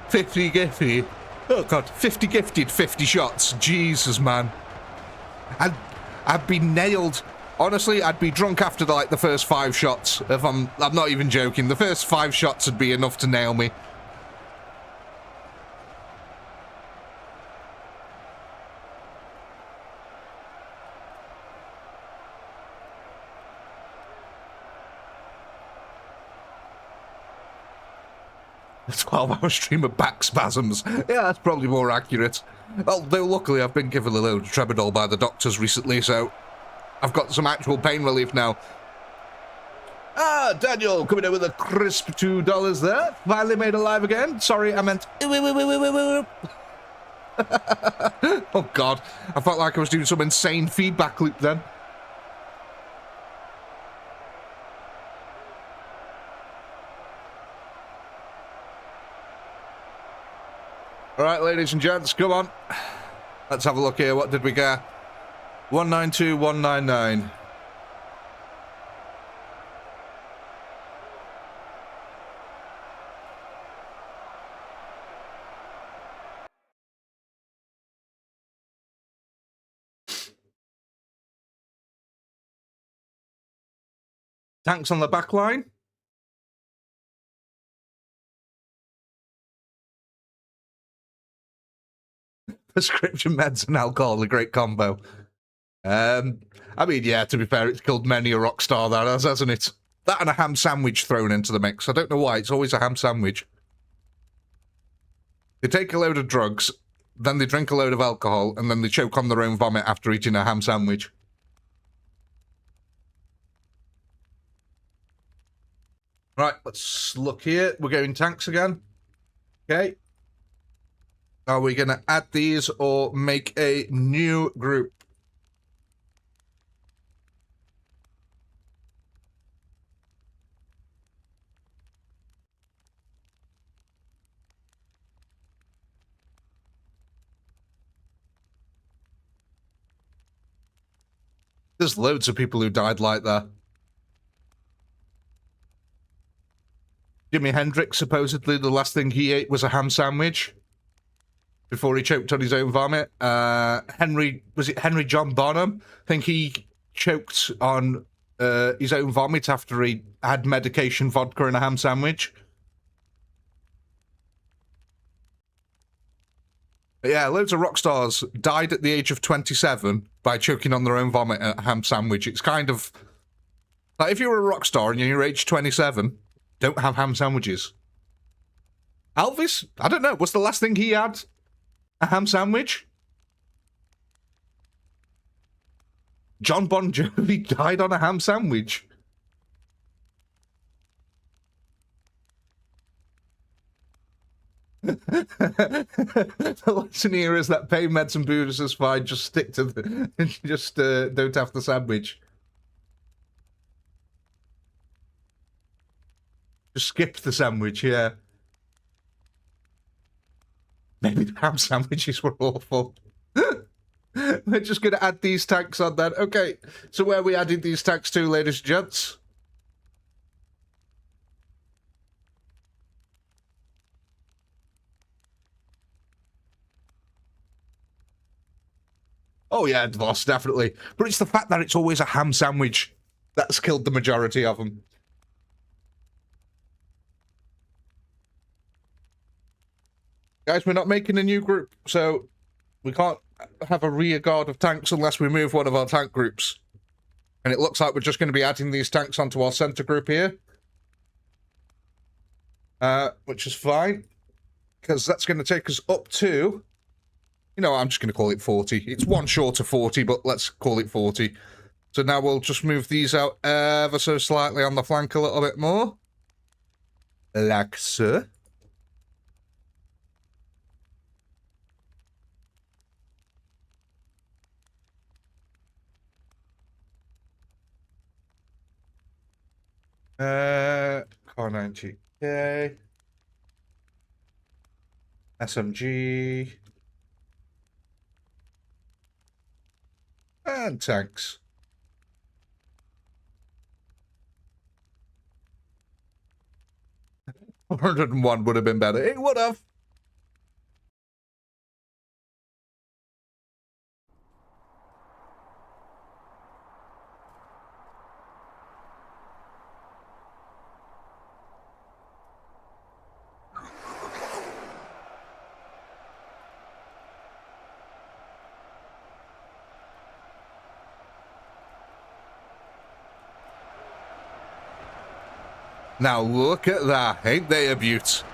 "50 gifted." Oh god, 50 gifted, 50 shots. Jesus, man. I'd be nailed. Honestly, I'd be drunk after the first 5 shots. If I'm not even joking. The first 5 shots would be enough to nail me. A 12-hour stream of back spasms. Yeah, that's probably more accurate. Well, though luckily I've been given a load of Trebidol by the doctors recently, so I've got some actual pain relief now. Daniel coming in with a crisp $2 there. Finally made alive again. Sorry, I meant... Oh god, I felt like I was doing some insane feedback loop then. Alright, ladies and gents, come on. Let's have a look here. What did we get? 192, 199. Tanks on the back line. Prescription meds and alcohol, a great combo. I mean, yeah, to be fair, it's killed many a rock star, that has, hasn't it? That and a ham sandwich thrown into the mix. I don't know why, it's always a ham sandwich. They take a load of drugs, then they drink a load of alcohol, and then they choke on their own vomit after eating a ham sandwich. Right, let's look here. We're going tanks again. Okay. Are we going to add these or make a new group? There's loads of people who died like that. Jimi Hendrix, supposedly the last thing he ate was a ham sandwich before he choked on his own vomit. Henry John Bonham? I think he choked on his own vomit after he had medication, vodka, and a ham sandwich. But yeah, loads of rock stars died at the age of 27 by choking on their own vomit at a ham sandwich. It's kind of like if you're a rock star and you're age 27, don't have ham sandwiches. Elvis? I don't know. What's the last thing he had? A ham sandwich? John Bon Jovi died on a ham sandwich. The lesson here is that pain meds and booze is fine. Just stick to the... just don't have the sandwich. Just skip the sandwich, yeah. Maybe the ham sandwiches were awful. We're just going to add these tanks on then. Okay, so where are we adding these tanks to, ladies and gents? Oh yeah, Voss, definitely. But it's the fact that it's always a ham sandwich that's killed the majority of them. Guys, we're not making a new group, so we can't have a rear guard of tanks unless we move one of our tank groups. And it looks like we're just going to be adding these tanks onto our center group here. Which is fine, because that's going to take us up to... You know, I'm just going to call it 40. It's one short of 40, but let's call it 40. So now we'll just move these out ever so slightly on the flank a little bit more. Like so. Car 90K. SMG. And tanks. 101 would have been better. It would have. Now look at that. Ain't they a beaut?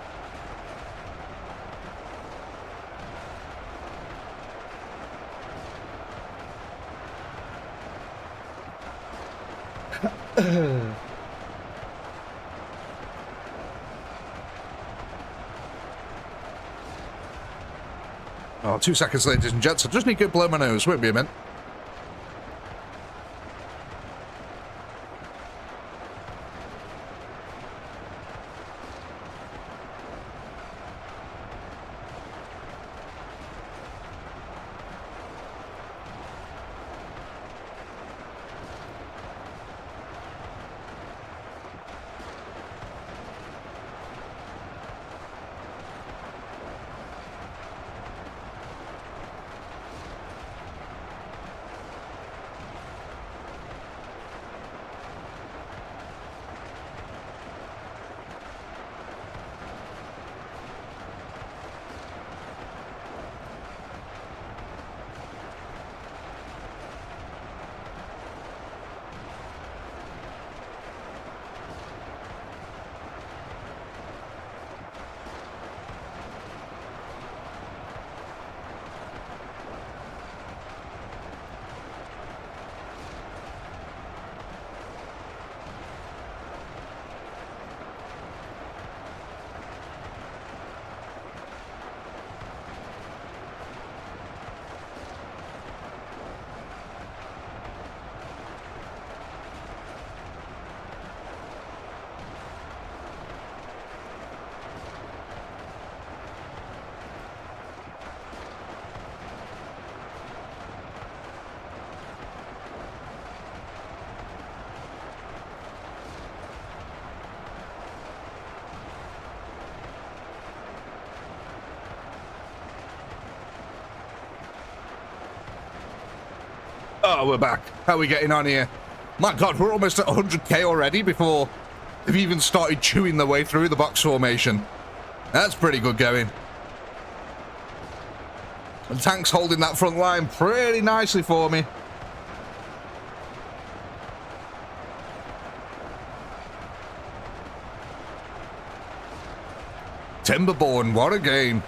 Oh, 2 seconds, ladies and gents. I just need to blow my nose. Won't be a minute. Oh, we're back. How are we getting on here? My god, we're almost at 100k already before they've even started chewing their way through the box formation. That's pretty good going. The tank's holding that front line pretty nicely for me. Timberborn, what a game.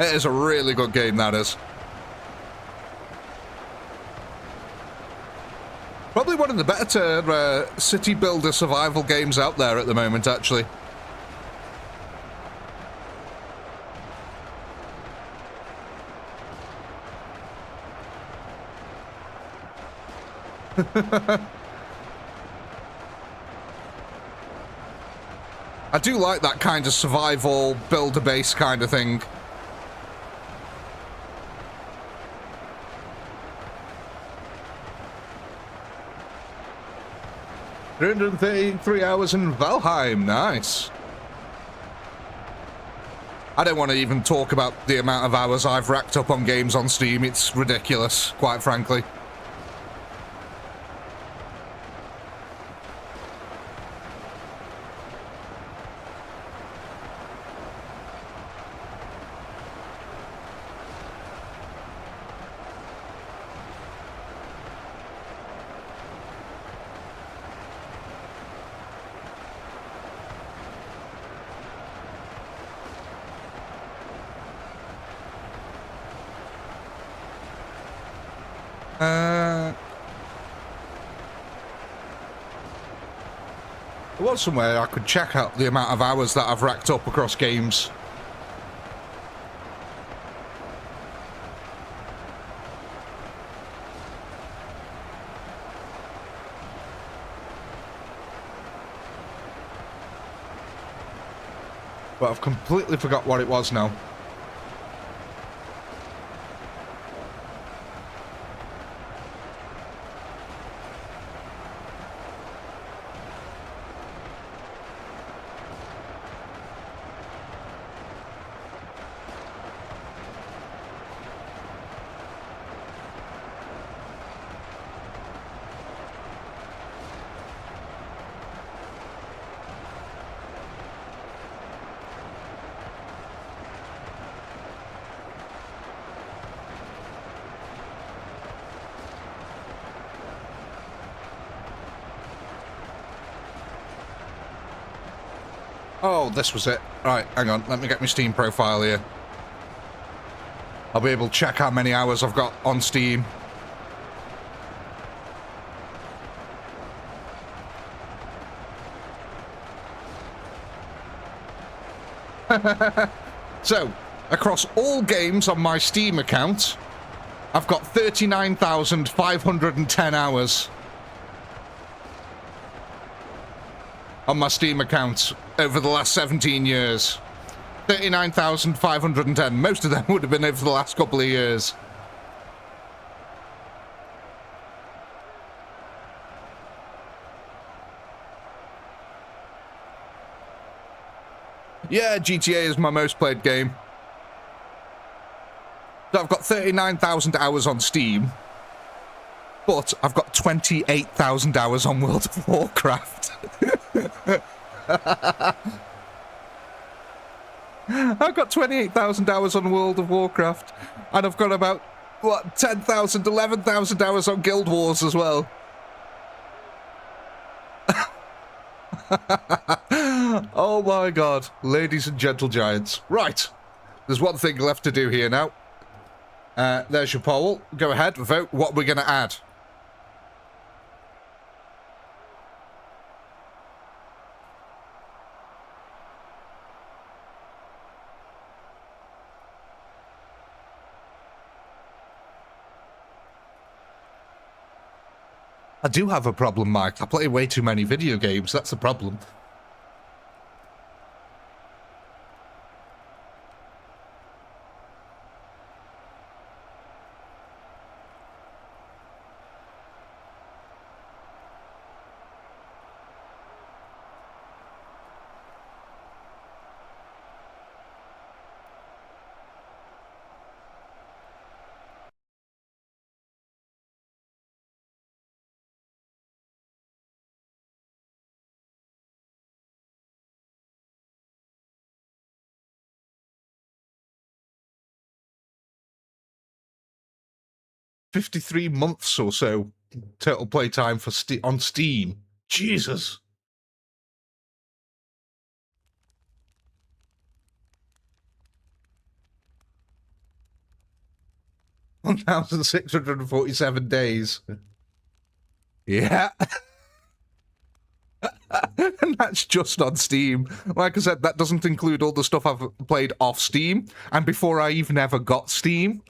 It is a really good game, that is. Probably one of the better city builder survival games out there at the moment, actually. I do like that kind of survival, build a base kind of thing. $333 hours in Valheim, nice. I don't want to even talk about the amount of hours I've racked up on games on Steam. It's ridiculous, quite frankly. There was somewhere I could check out the amount of hours that I've racked up across games. But I've completely forgot what it was now. Oh, this was it. Right, hang on. Let me get my Steam profile here. I'll be able to check how many hours I've got on Steam. So, across all games on my Steam account, I've got 39,510 hours on my Steam account over the last 17 years. 39,510. Most of them would have been over the last couple of years. Yeah, GTA is my most played game. So I've got 39,000 hours on Steam, but I've got 28,000 hours on World of Warcraft. I've got 28,000 hours on World of Warcraft, and I've got about, what, 10,000, 11,000 hours on Guild Wars as well. Oh my god, ladies and gentle giants. Right, there's one thing left to do here now. There's your poll. Go ahead, vote what we're going to add. I do have a problem, Mike. I play way too many video games. That's the problem. 53 months or so total playtime for on Steam. Jesus. 1,647 days. Yeah. And that's just on Steam. Like I said, that doesn't include all the stuff I've played off Steam and before I even ever got Steam.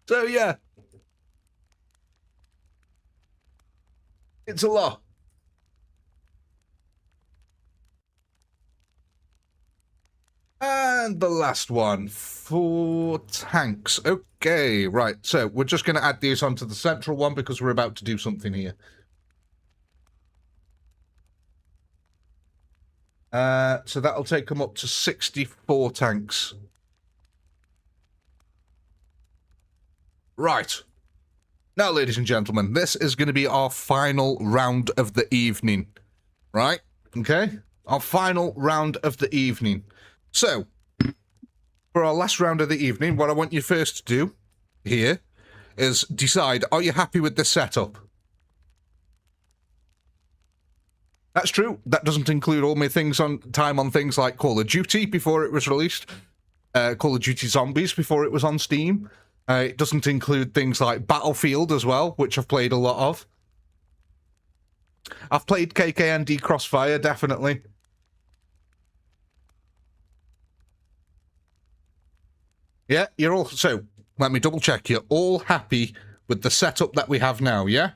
So yeah. It's a lot. And the last one for tanks. Okay, right. So we're just going to add these onto the central one because we're about to do something here. So that'll take them up to 64 tanks. Right. Now, ladies and gentlemen, this is going to be our final round of the evening. Right? Okay? Our final round of the evening. So, for our last round of the evening, what I want you first to do here is decide, are you happy with this setup? That's true. That doesn't include all my things on time on things like Call of Duty before it was released, Call of Duty Zombies before it was on Steam. It doesn't include things like Battlefield as well, which I've played a lot of. I've played KKND Crossfire, definitely. Yeah, you're all... So, let me double check. You're all happy with the setup that we have now, yeah?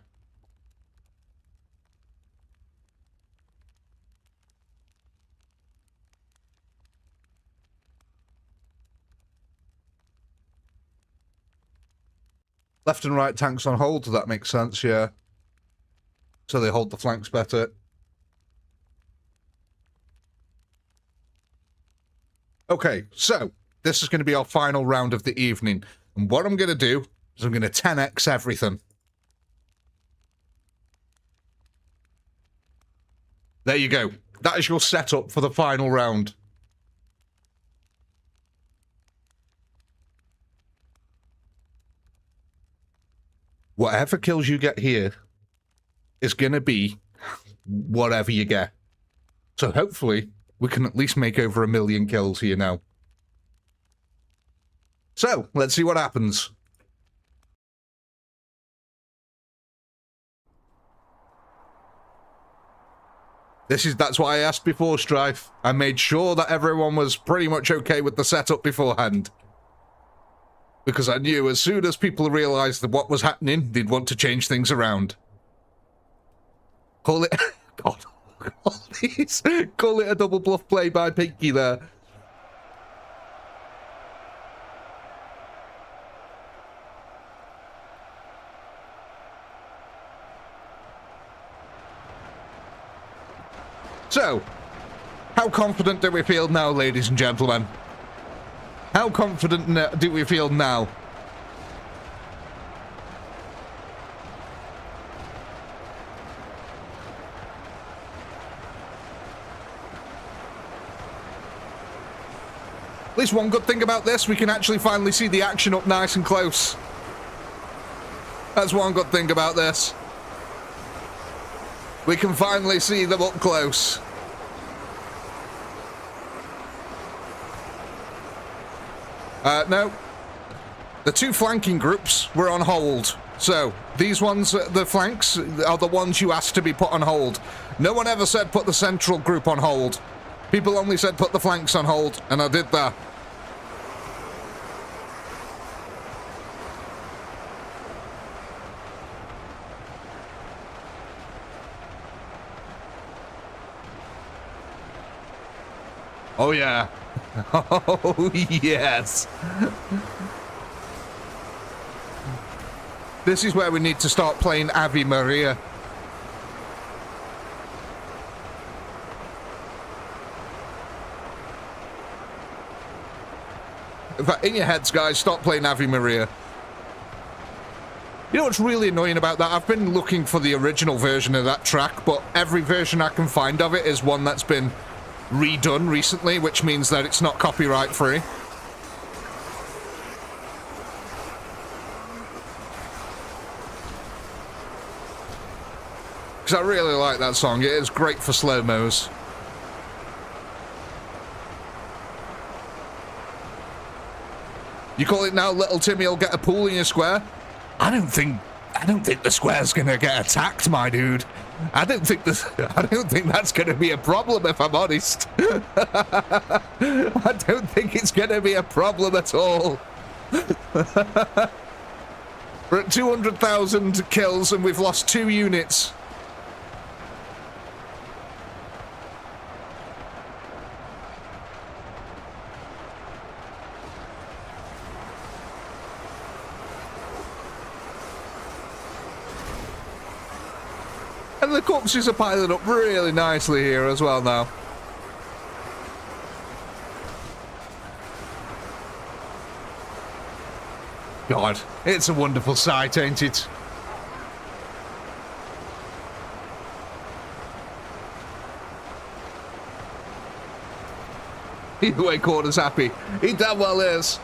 Left and right tanks on hold, that makes sense, yeah. So they hold the flanks better. Okay, so this is going to be our final round of the evening. And what I'm going to do is I'm going to 10x everything. There you go. That is your setup for the final round. Whatever kills you get here is going to be whatever you get. So hopefully we can at least make over 1 million kills here now. So, let's see what happens. That's why I asked before, Strife. I made sure that everyone was pretty much okay with the setup beforehand. Because I knew as soon as people realised that what was happening, they'd want to change things around. Call it... God. Call it a double bluff play by Pinky there. So, how confident do we feel now, ladies and gentlemen? How confident do we feel now? At least one good thing about this, we can actually finally see the action up nice and close. That's one good thing about this. We can finally see them up close. No. The two flanking groups were on hold. So, these ones, the flanks, are the ones you asked to be put on hold. No one ever said put the central group on hold. People only said put the flanks on hold, and I did that. Oh, yeah. Oh, yes. This is where we need to start playing Ave Maria. In fact, in your heads, guys, stop playing Ave Maria. You know what's really annoying about that? I've been looking for the original version of that track, but every version I can find of it is one that's been redone recently, which means that it's not copyright free. Because I really like that song. It is great for slow-mos. You call it now, little Timmy will get a pool in your square? I don't think the square's gonna get attacked, my dude. I don't think that's gonna be a problem, if I'm honest. I don't think it's gonna be a problem at all. We're at 200,000 kills and we've lost 2 units. And the corpses are piling up really nicely here as well now. God, it's a wonderful sight, ain't it? Either way, Corder's happy. He damn well is.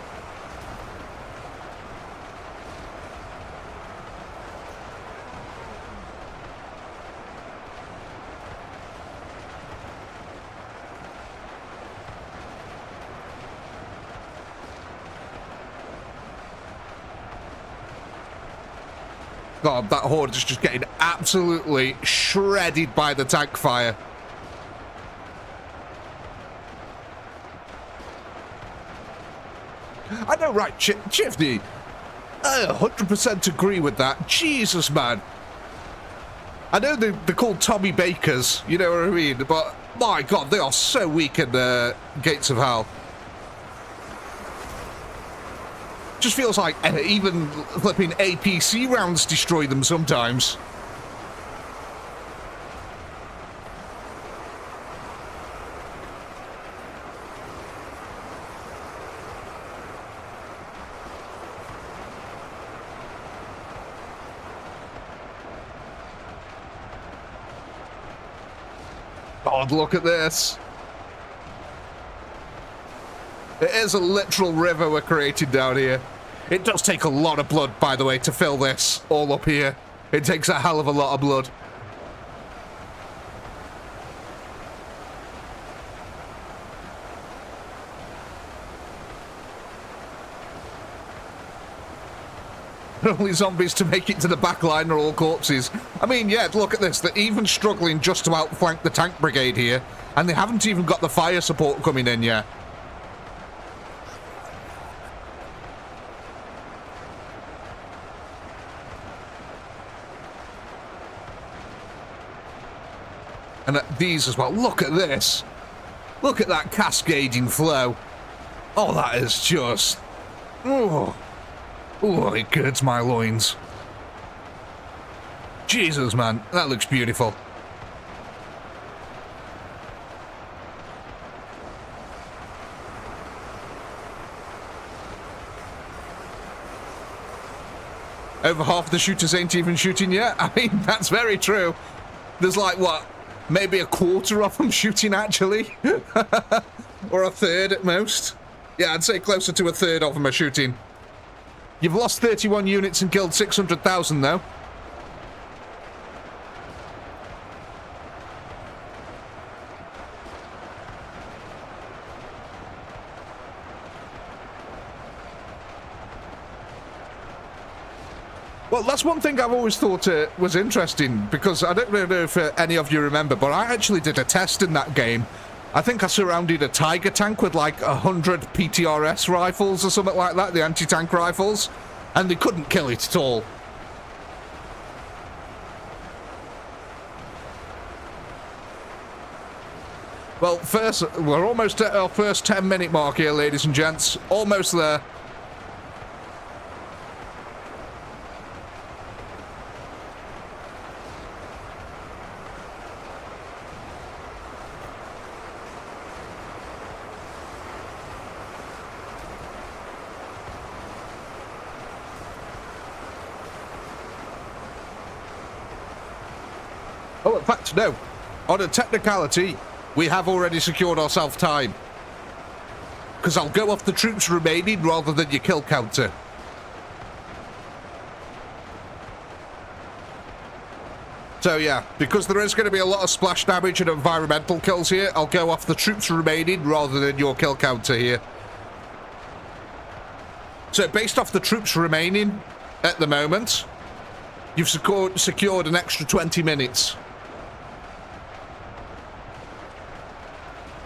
God, that horde is just getting absolutely shredded by the tank fire. I know, right, Chifney? I 100% agree with that. Jesus, man. I know they're called Tommy Bakers, you know what I mean? But, my God, they are so weak in the Gates of Hell. Just feels like even flipping APC rounds destroy them sometimes. God, look at this. It is a literal river we're creating down here. It does take a lot of blood, by the way, to fill this all up here. It takes a hell of a lot of blood. Only zombies to make it to the back line are all corpses. I mean, yeah, look at this. They're even struggling just to outflank the tank brigade here. And they haven't even got the fire support coming in yet. And these as well. Look at this. Look at that cascading flow. Oh, that is just... Oh, oh, it girds my loins. Jesus, man. That looks beautiful. Over half the shooters ain't even shooting yet. I mean, that's very true. There's like, what? Maybe a quarter of them shooting, actually. Or a third at most. Yeah, I'd say closer to a third of them are shooting. You've lost 31 units and killed 600,000, though. Well, that's one thing I've always thought was interesting, because I don't really know if any of you remember, but I actually did a test in that game. I think I surrounded a Tiger tank with like 100 PTRS rifles or something like that, the anti-tank rifles, and they couldn't kill it at all. Well, first, we're almost at our first 10-minute mark here, ladies and gents. Almost there. Oh, in fact, no. On a technicality, we have already secured ourselves time. Because I'll go off the troops remaining rather than your kill counter. So yeah, because there is going to be a lot of splash damage and environmental kills here, I'll go off the troops remaining rather than your kill counter here. So based off the troops remaining at the moment, you've secured an extra 20 minutes.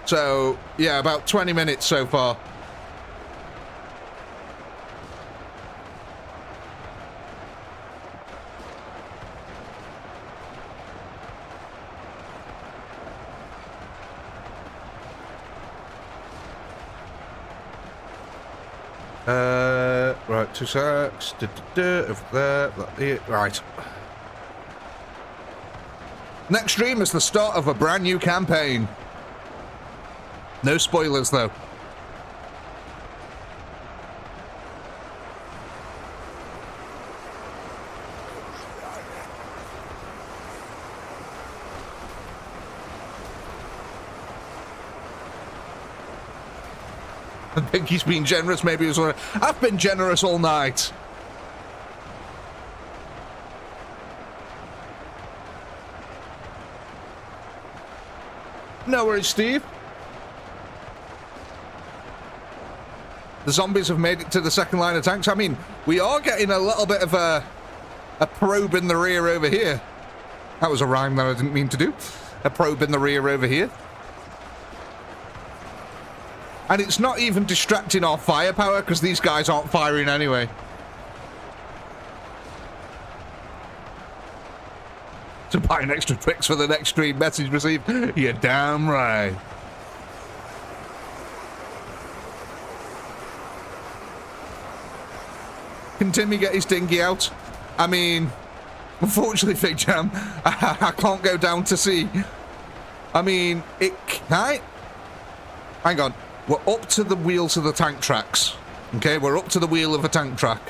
So yeah, about 20 minutes so far. Right, 2 secs. Over there. Right. Next stream is the start of a brand new campaign. No spoilers, though. I think he's been generous, maybe as well. I've been generous all night. No worries, Steve. The zombies have made it to the second line of tanks. I mean, we are getting a little bit of a probe in the rear over here. That was a rhyme that I didn't mean to do. A probe in the rear over here. And it's not even distracting our firepower because these guys aren't firing anyway. To buy an extra Twix for the next stream, message received. You're damn right. Can Timmy get his dinghy out? I mean, unfortunately, Fig Jam, I can't go down to sea. I mean, it can't. Hang on. We're up to the wheels of the tank tracks. Okay, we're up to the wheel of a tank track.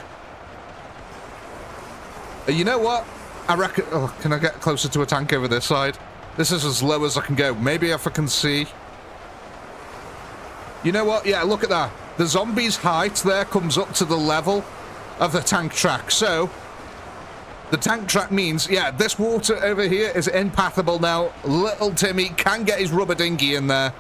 You know what? I reckon... Oh, can I get closer to a tank over this side? This is as low as I can go. Maybe if I can see... You know what? Yeah, look at that. The zombie's height there comes up to the level of the tank track. So, the tank track means, yeah, this water over here is impassable now. Little Timmy can get his rubber dinghy in there.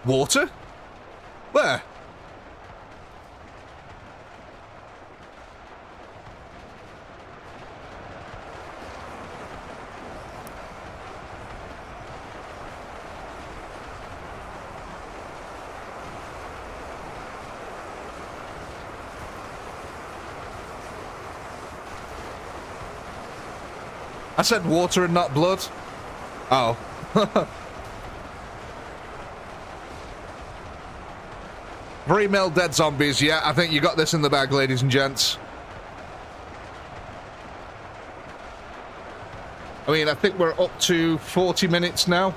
Water? Where? I said water and not blood. Oh. 3 mil dead zombies. Yeah, I think you got this in the bag, ladies and gents. I mean, I think we're up to 40 minutes now.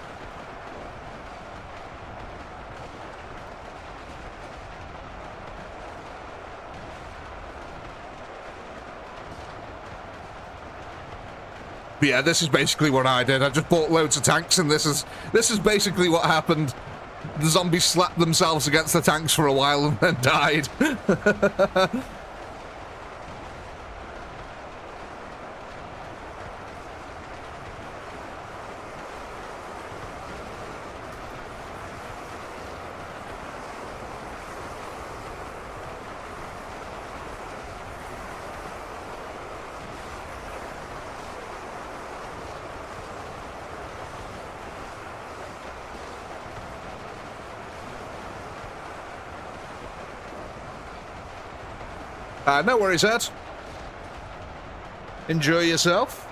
But yeah, this is basically what I did. I just bought loads of tanks, and this is basically what happened. The zombies slapped themselves against the tanks for a while and then died. No worries, Ed. Enjoy yourself.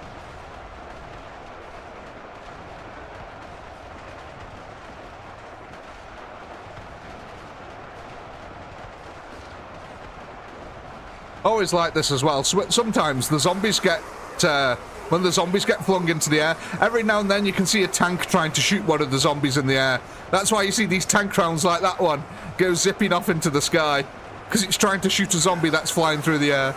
Always like this as well. So sometimes the zombies get... when the zombies get flung into the air, every now and then you can see a tank trying to shoot one of the zombies in the air. That's why you see these tank rounds like that one go zipping off into the sky. Because it's trying to shoot a zombie that's flying through the air.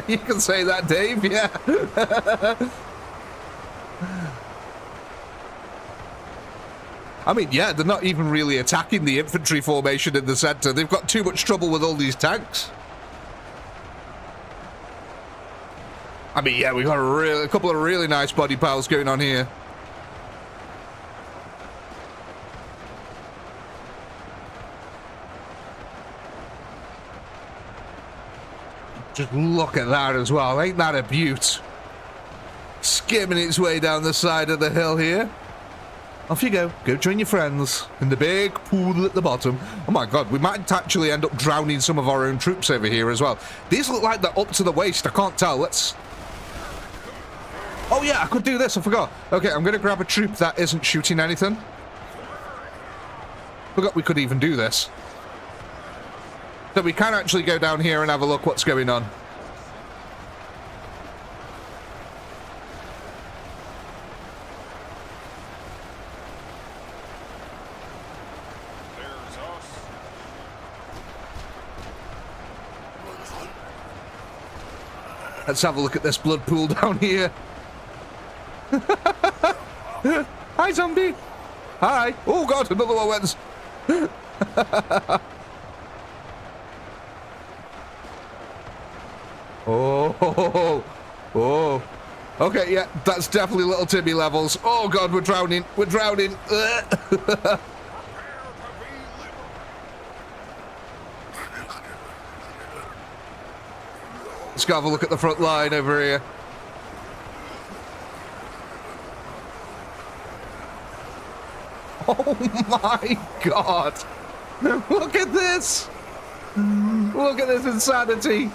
You can say that, Dave, yeah. I mean, yeah, they're not even really attacking the infantry formation in the center. They've got too much trouble with all these tanks. I mean, yeah, we've got a couple of really nice body piles going on here. Just look at that as well. Ain't that a beaut? Skimming its way down the side of the hill here. Off you go. Go join your friends in the big pool at the bottom. Oh my god, we might actually end up drowning some of our own troops over here as well. These look like they're up to the waist. I can't tell. Let's... Oh yeah, I could do this. I forgot. Okay, I'm going to grab a troop that isn't shooting anything. Forgot we could even do this. So we can actually go down here and have a look what's going on. Let's have a look at this blood pool down here. Hi, zombie. Hi. Oh god, another one went. Oh. Okay, yeah, that's definitely little Timmy levels. Oh god, we're drowning. We're drowning. Let's go have a look at the front line over here. Oh my god. Look at this. Look at this insanity.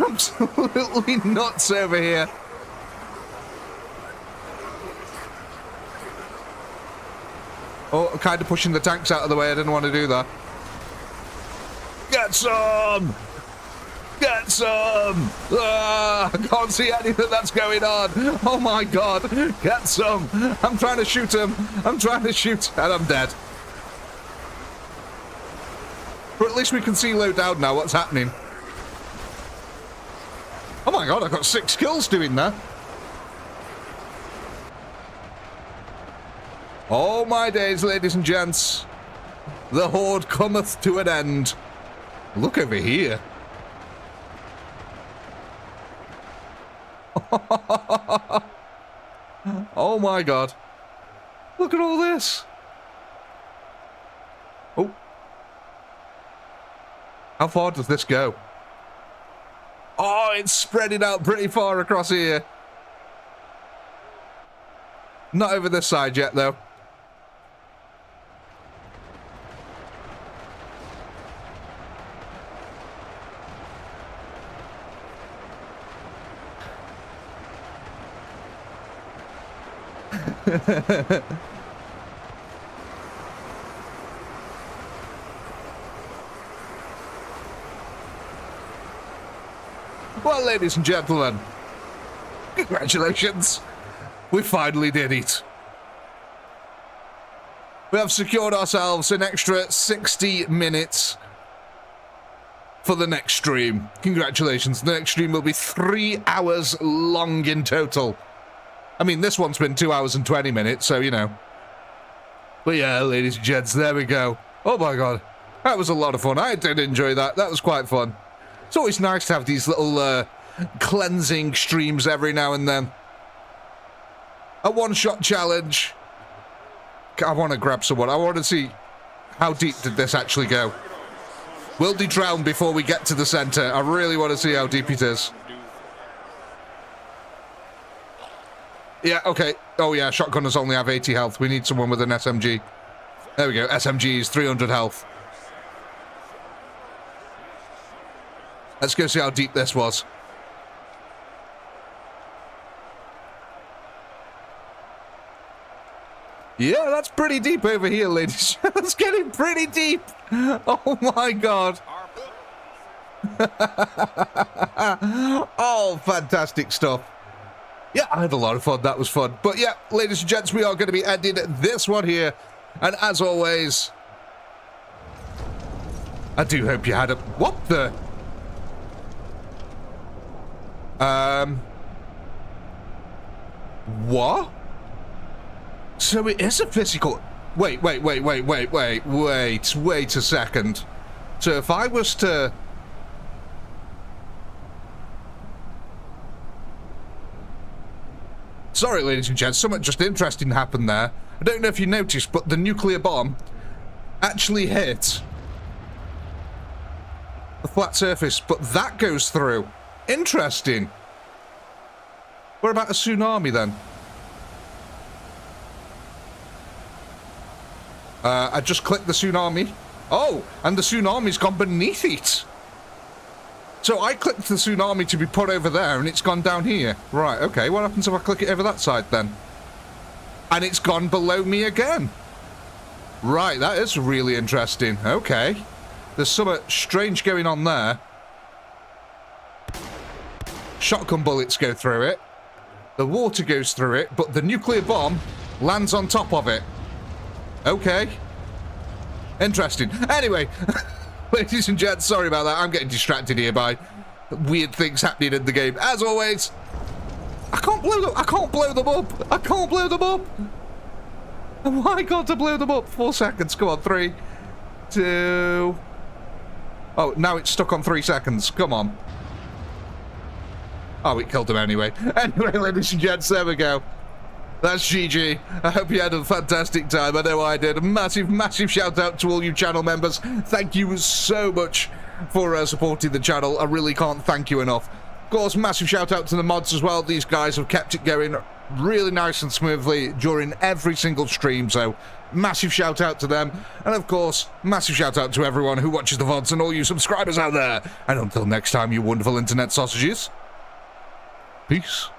Absolutely nuts over here. Oh, I'm kind of pushing the tanks out of the way. I didn't want to do that. Get some! Get some! Ah, I can't see anything that's going on. Oh my god. Get some. I'm trying to shoot him. I'm trying to shoot. And I'm dead. But at least we can see low down now what's happening. Oh my god, I got 6 kills doing that. Oh my days, ladies and gents. The horde cometh to an end. Look over here. Oh my god. Look at all this. Oh. How far does this go? Oh, it's spreading out pretty far across here. Not over this side yet, though. Well, ladies and gentlemen, congratulations. We finally did it. We have secured ourselves an extra 60 minutes for the next stream. Congratulations. The next stream will be 3 hours long in total. I mean, this one's been 2 hours and 20 minutes, so, you know. But yeah, ladies and gents, there we go. Oh my god. That was a lot of fun. I did enjoy that. That was quite fun. It's always nice to have these little cleansing streams every now and then. A one-shot challenge. I want to grab someone. I want to see how deep did this actually go. Will they drown before we get to the center? I really want to see how deep it is. Yeah, okay. Oh yeah, shotgunners only have 80 health. We need someone with an SMG. There we go. SMG is 300 health. Let's go see how deep this was. Yeah, that's pretty deep over here, ladies. That's getting pretty deep. Oh my god. Oh, fantastic stuff. Yeah, I had a lot of fun. That was fun. But yeah, ladies and gents, we are going to be ending this one here. And as always, I do hope you had a... What the... What? So it is a physical... Wait a second. So if I was to... Sorry, ladies and gents, something just interesting happened there. I don't know if you noticed, but the nuclear bomb actually hit the flat surface, but that goes through. Interesting. What about a tsunami then? I just clicked the tsunami. Oh, and the tsunami's gone beneath it. So I clicked the tsunami to be put over there, and it's gone down here. Right, okay, what happens if I click it over that side then? And it's gone below me again. Right, that is really interesting. Okay. There's something strange going on there. Shotgun bullets go through it. The water goes through it, but the nuclear bomb lands on top of it. Okay. Interesting. Anyway, ladies and gents, sorry about that. I'm getting distracted here by weird things happening in the game. As always, I can't blow them up. I can't blow them up. Why can't I blow them up? 4 seconds. Come on. 3, 2. Oh, now it's stuck on 3 seconds. Come on. Oh, it killed him anyway. Anyway, ladies and gents, there we go. That's GG. I hope you had a fantastic time. I know I did. A massive shout out to all you channel members. Thank you so much for supporting the channel. I really can't thank you enough. Of course, massive shout out to the mods as well. These guys have kept it going really nice and smoothly during every single stream, so massive shout out to them. And of course, massive shout out to everyone who watches the VODs and all you subscribers out there. And until next time, you wonderful internet sausages. Peace.